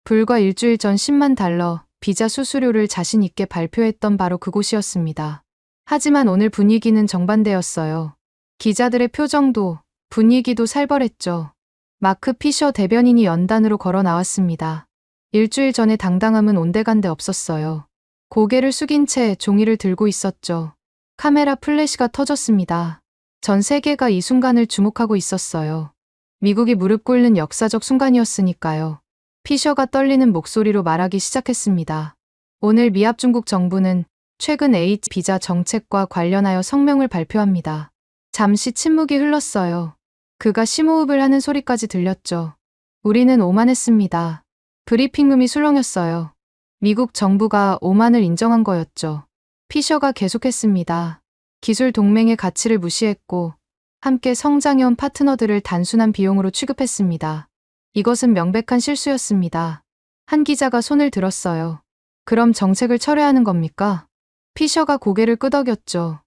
불과 일주일 전 10만 달러 비자 수수료를 자신 있게 발표했던 바로 그곳이었습니다. 하지만 오늘 분위기는 정반대였어요. 기자들의 표정도, 분위기도 살벌했죠. 마크 피셔 대변인이 연단으로 걸어 나왔습니다. 일주일 전의 당당함은 온데간데 없었어요. 고개를 숙인 채 종이를 들고 있었죠. 카메라 플래시가 터졌습니다. 전 세계가 이 순간을 주목하고 있었어요. 미국이 무릎 꿇는 역사적 순간이었으니까요. 피셔가 떨리는 목소리로 말하기 시작했습니다. 오늘 미합 중국 정부는 최근 H 비자 정책과 관련하여 성명을 발표합니다. 잠시 침묵이 흘렀어요. 그가 심호흡을 하는 소리까지 들렸죠. 우리는 오만했습니다. 브리핑룸이 술렁였어요. 미국 정부가 오만을 인정한 거였죠. 피셔가 계속했습니다. 기술 동맹의 가치를 무시했고 함께 성장해온 파트너들을 단순한 비용으로 취급했습니다. 이것은 명백한 실수였습니다. 한 기자가 손을 들었어요. 그럼 정책을 철회하는 겁니까? 피셔가 고개를 끄덕였죠.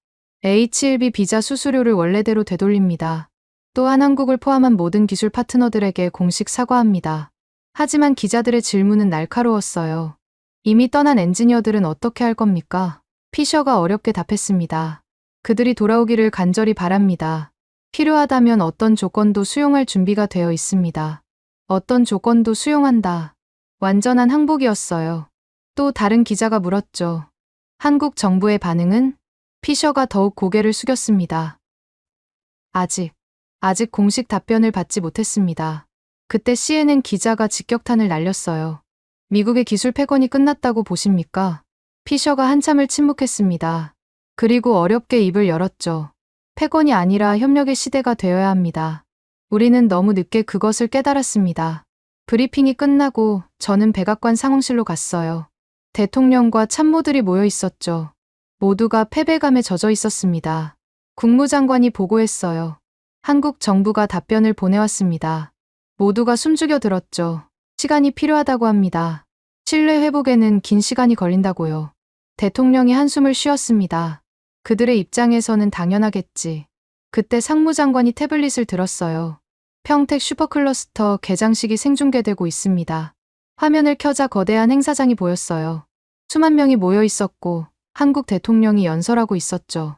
H1B 비자 수수료를 원래대로 되돌립니다. 또한 한국을 포함한 모든 기술 파트너들에게 공식 사과합니다. 하지만 기자들의 질문은 날카로웠어요. 이미 떠난 엔지니어들은 어떻게 할 겁니까? 피셔가 어렵게 답했습니다. 그들이 돌아오기를 간절히 바랍니다. 필요하다면 어떤 조건도 수용할 준비가 되어 있습니다. 어떤 조건도 수용한다. 완전한 항복이었어요. 또 다른 기자가 물었죠. 한국 정부의 반응은? 피셔가 더욱 고개를 숙였습니다. 아직 공식 답변을 받지 못했습니다. 그때 CNN 기자가 직격탄을 날렸어요. 미국의 기술 패권이 끝났다고 보십니까? 피셔가 한참을 침묵했습니다. 그리고 어렵게 입을 열었죠. 패권이 아니라 협력의 시대가 되어야 합니다. 우리는 너무 늦게 그것을 깨달았습니다. 브리핑이 끝나고 저는 백악관 상황실로 갔어요. 대통령과 참모들이 모여 있었죠. 모두가 패배감에 젖어 있었습니다. 국무장관이 보고했어요. 한국 정부가 답변을 보내왔습니다. 모두가 숨죽여 들었죠. 시간이 필요하다고 합니다. 신뢰 회복에는 긴 시간이 걸린다고요. 대통령이 한숨을 쉬었습니다. 그들의 입장에서는 당연하겠지. 그때 상무장관이 태블릿을 들었어요. 평택 슈퍼클러스터 개장식이 생중계되고 있습니다. 화면을 켜자 거대한 행사장이 보였어요. 수만 명이 모여 있었고 한국 대통령이 연설하고 있었죠.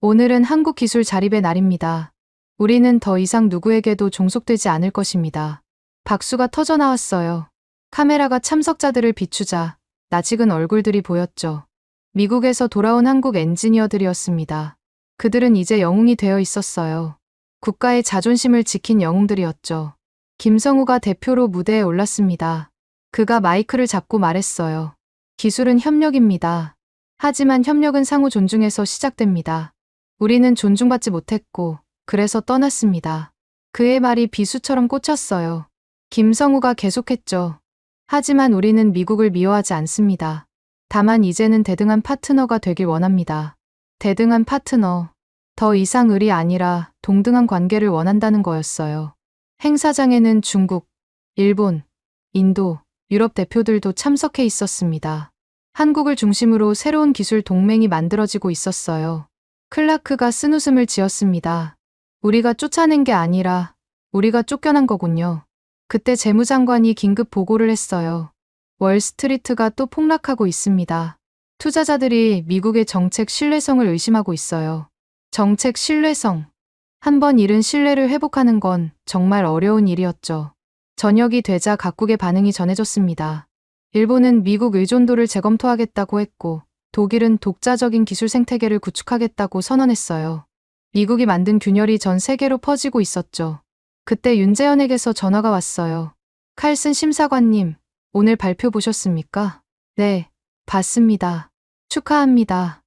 오늘은 한국 기술 자립의 날입니다. 우리는 더 이상 누구에게도 종속되지 않을 것입니다. 박수가 터져 나왔어요. 카메라가 참석자들을 비추자 낯익은 얼굴들이 보였죠. 미국에서 돌아온 한국 엔지니어들이었습니다. 그들은 이제 영웅이 되어 있었어요. 국가의 자존심을 지킨 영웅들이었죠. 김성우가 대표로 무대에 올랐습니다. 그가 마이크를 잡고 말했어요. 기술은 협력입니다. 하지만 협력은 상호 존중에서 시작됩니다. 우리는 존중받지 못했고 그래서 떠났습니다. 그의 말이 비수처럼 꽂혔어요. 김성우가 계속했죠. 하지만 우리는 미국을 미워하지 않습니다. 다만 이제는 대등한 파트너가 되길 원합니다. 대등한 파트너. 더 이상 을이 아니라 동등한 관계를 원한다는 거였어요. 행사장에는 중국, 일본, 인도, 유럽 대표들도 참석해 있었습니다. 한국을 중심으로 새로운 기술 동맹이 만들어지고 있었어요. 클라크가 쓴웃음을 지었습니다. 우리가 쫓아낸 게 아니라 우리가 쫓겨난 거군요. 그때 재무장관이 긴급 보고를 했어요. 월스트리트가 또 폭락하고 있습니다. 투자자들이 미국의 정책 신뢰성을 의심하고 있어요. 정책 신뢰성. 한번 잃은 신뢰를 회복하는 건 정말 어려운 일이었죠. 저녁이 되자 각국의 반응이 전해졌습니다. 일본은 미국 의존도를 재검토하겠다고 했고, 독일은 독자적인 기술 생태계를 구축하겠다고 선언했어요. 미국이 만든 균열이 전 세계로 퍼지고 있었죠. 그때 윤재현에게서 전화가 왔어요. 칼슨 심사관님, 오늘 발표 보셨습니까? 네, 봤습니다. 축하합니다.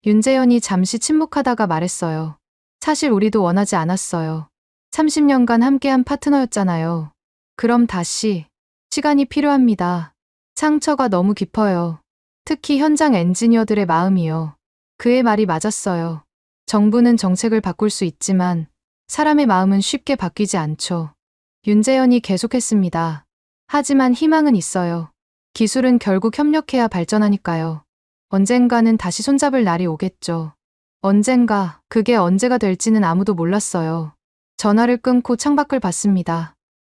윤재현이 잠시 침묵하다가 말했어요. 사실 우리도 원하지 않았어요. 30년간 함께한 파트너였잖아요. 그럼 다시. 시간이 필요합니다. 상처가 너무 깊어요. 특히 현장 엔지니어들의 마음이요. 그의 말이 맞았어요. 정부는 정책을 바꿀 수 있지만 사람의 마음은 쉽게 바뀌지 않죠. 윤재현이 계속했습니다. 하지만 희망은 있어요. 기술은 결국 협력해야 발전하니까요. 언젠가는 다시 손잡을 날이 오겠죠. 언젠가, 그게 언제가 될지는 아무도 몰랐어요. 전화를 끊고 창밖을 봤습니다.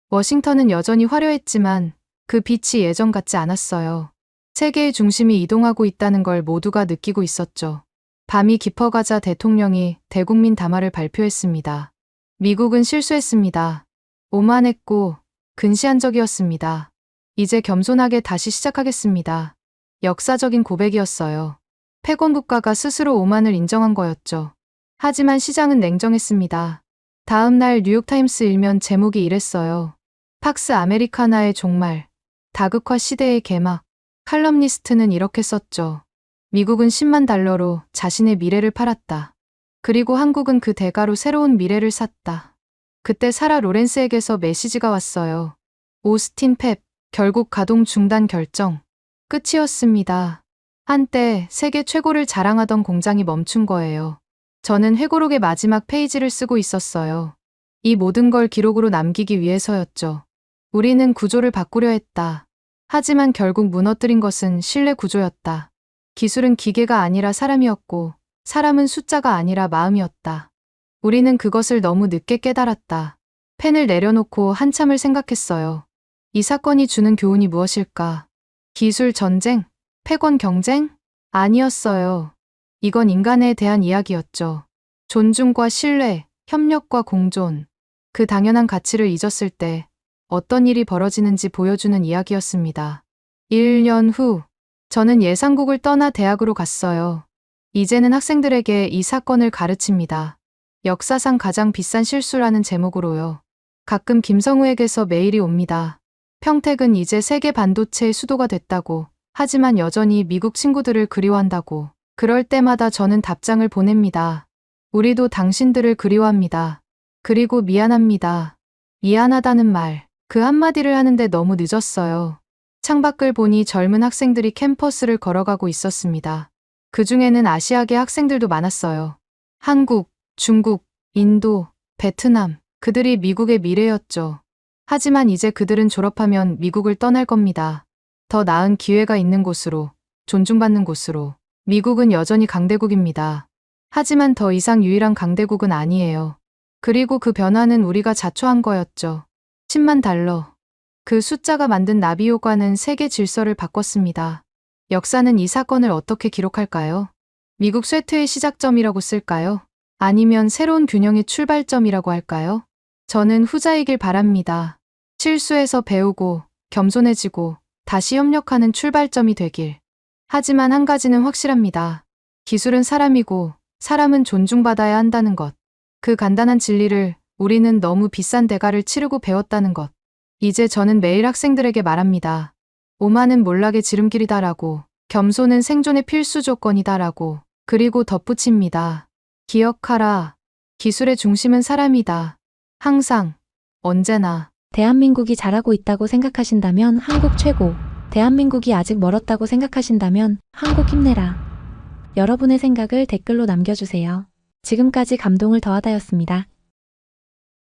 워싱턴은 여전히 화려했지만 그 빛이 예전 같지 않았어요. 세계의 중심이 이동하고 있다는 걸 모두가 느끼고 있었죠. 밤이 깊어가자 대통령이 대국민 담화를 발표했습니다. 미국은 실수했습니다. 오만했고 근시안적이었습니다. 이제 겸손하게 다시 시작하겠습니다. 역사적인 고백이었어요. 패권 국가가 스스로 오만을 인정한 거였죠. 하지만 시장은 냉정했습니다. 다음 날 뉴욕타임스 일면 제목이 이랬어요. 팍스 아메리카나의 종말, 다극화 시대의 개막. 칼럼니스트는 이렇게 썼죠. 미국은 10만 달러로 자신의 미래를 팔았다. 그리고 한국은 그 대가로 새로운 미래를 샀다. 그때 사라 로렌스에게서 메시지가 왔어요. 오스틴 펩, 결국 가동 중단 결정. 끝이었습니다. 한때 세계 최고를 자랑하던 공장이 멈춘 거예요. 저는 회고록의 마지막 페이지를 쓰고 있었어요. 이 모든 걸 기록으로 남기기 위해서였죠. 우리는 구조를 바꾸려 했다. 하지만 결국 무너뜨린 것은 신뢰 구조였다. 기술은 기계가 아니라 사람이었고, 사람은 숫자가 아니라 마음이었다. 우리는 그것을 너무 늦게 깨달았다. 펜을 내려놓고 한참을 생각했어요. 이 사건이 주는 교훈이 무엇일까? 기술 전쟁? 패권 경쟁? 아니었어요. 이건 인간에 대한 이야기였죠. 존중과 신뢰, 협력과 공존. 그 당연한 가치를 잊었을 때 어떤 일이 벌어지는지 보여주는 이야기였습니다. 1년 후, 저는 예상국을 떠나 대학으로 갔어요. 이제는 학생들에게 이 사건을 가르칩니다. 역사상 가장 비싼 실수라는 제목으로요. 가끔 김성우에게서 메일이 옵니다. 평택은 이제 세계 반도체의 수도가 됐다고, 하지만 여전히 미국 친구들을 그리워한다고. 그럴 때마다 저는 답장을 보냅니다. 우리도 당신들을 그리워합니다. 그리고 미안합니다. 미안하다는 말, 그 한마디를 하는데 너무 늦었어요. 창밖을 보니 젊은 학생들이 캠퍼스를 걸어가고 있었습니다. 그 중에는 아시아계 학생들도 많았어요. 한국, 중국, 인도, 베트남, 그들이 미국의 미래였죠. 하지만 이제 그들은 졸업하면 미국을 떠날 겁니다. 더 나은 기회가 있는 곳으로, 존중받는 곳으로. 미국은 여전히 강대국입니다. 하지만 더 이상 유일한 강대국은 아니에요. 그리고 그 변화는 우리가 자초한 거였죠. 10만 달러. 그 숫자가 만든 나비효과는 세계 질서를 바꿨습니다. 역사는 이 사건을 어떻게 기록할까요? 미국 쇠퇴의 시작점이라고 쓸까요? 아니면 새로운 균형의 출발점이라고 할까요? 저는 후자이길 바랍니다. 실수에서 배우고, 겸손해지고, 다시 협력하는 출발점이 되길. 하지만 한 가지는 확실합니다. 기술은 사람이고, 사람은 존중받아야 한다는 것. 그 간단한 진리를 우리는 너무 비싼 대가를 치르고 배웠다는 것. 이제 저는 매일 학생들에게 말합니다. 오만은 몰락의 지름길이다라고, 겸손은 생존의 필수 조건이다라고, 그리고 덧붙입니다. 기억하라. 기술의 중심은 사람이다. 항상, 언제나. 대한민국이 잘하고 있다고 생각하신다면 한국 최고. 대한민국이 아직 멀었다고 생각하신다면 한국 힘내라. 여러분의 생각을 댓글로 남겨주세요. 지금까지 감동을 더하다였습니다.